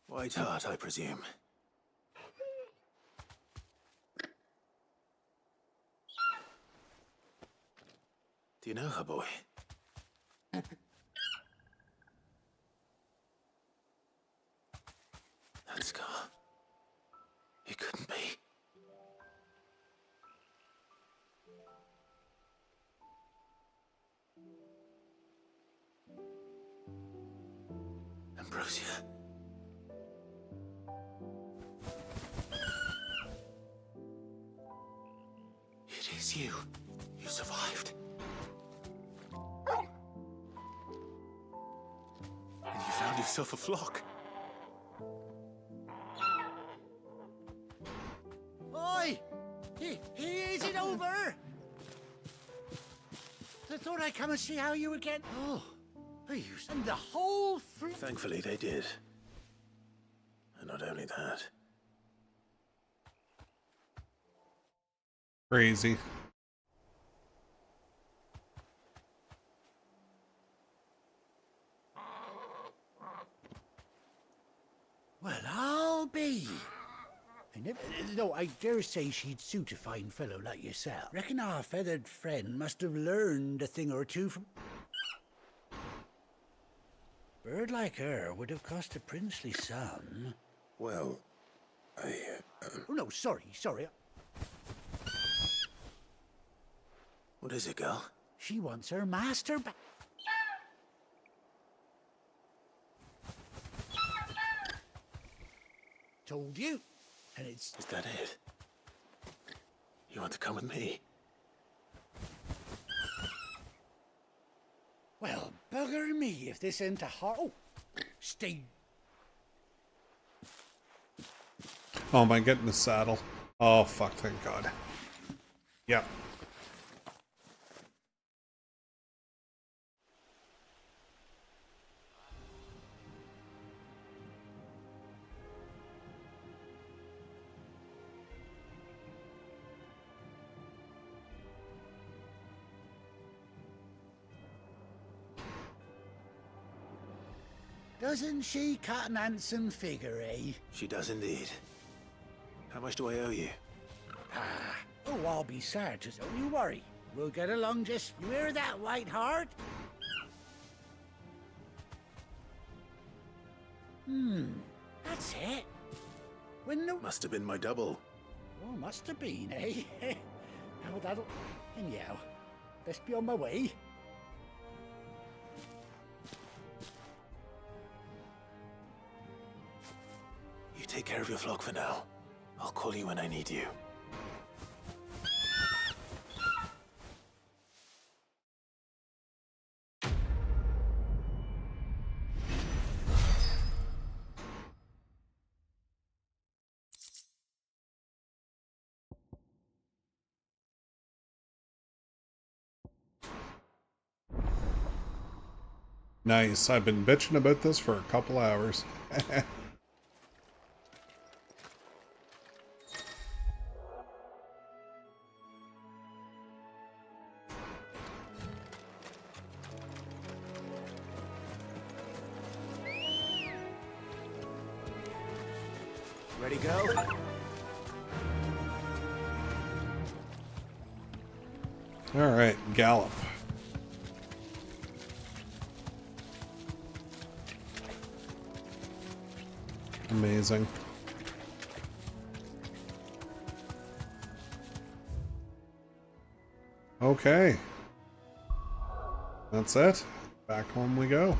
White Heart, I presume. Do you know her, boy? That scar. It couldn't be. Ambrosia. It is you. You survived. And you found yourself a flock. Oi! Is it over? I thought I'd come and see how you were getting. Oh, are you? And the whole Thankfully, they did. And not only that. Crazy. Well, I'll be. No, I dare say she'd suit a fine fellow like yourself. Reckon our feathered friend must have learned a thing or two from... Bird like her would have cost a princely sum. Well, Oh, no, sorry. What is it, girl? She wants her master back. Told you. And it's... Is that it? You want to come with me? Well, bugger me if this ain't a heart... Oh, stay... Oh, am I getting the saddle? Oh, fuck, thank God. Yeah. Doesn't she cut an handsome figure, eh? She does indeed. How much do I owe you? Oh, I'll be sad, just don't you worry. We'll get along just... You hear that, White Heart? That's it. When the... Must have been my double. Oh, must have been, eh? Oh, that'll... Anyhow, best be on my way. You take care of your flock for now. I'll call you when I need you. Nice. I've been bitching about this for a couple hours. Ready, go? All right, gallop. Amazing. Okay. That's it. Back home we go.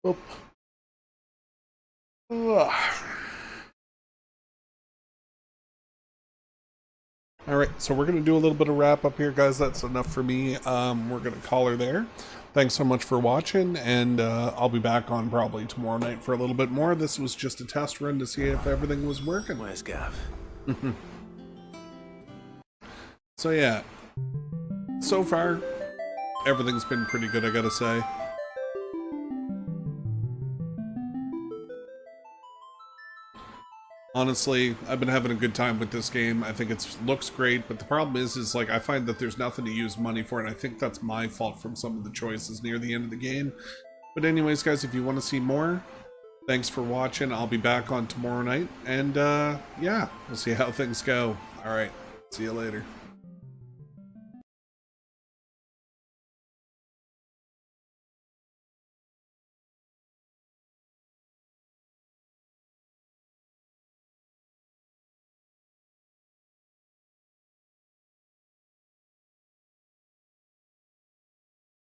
Oop. Ugh. All right, so we're going to do a little bit of wrap up here, guys. That's enough for me. We're going to call her there. Thanks so much for watching, and I'll be back on probably tomorrow night for a little bit more. This was just a test run to see if everything was working. Where's Gav? So yeah, so far, everything's been pretty good, I gotta say. Honestly, I've been having a good time with this game. I think it looks great, but the problem is like I find that there's nothing to use money for, and I think that's my fault from some of the choices near the end of the game. But anyways, guys, if you want to see more, thanks for watching. I'll be back on tomorrow night, and yeah, we'll see how things go. All right, see you later.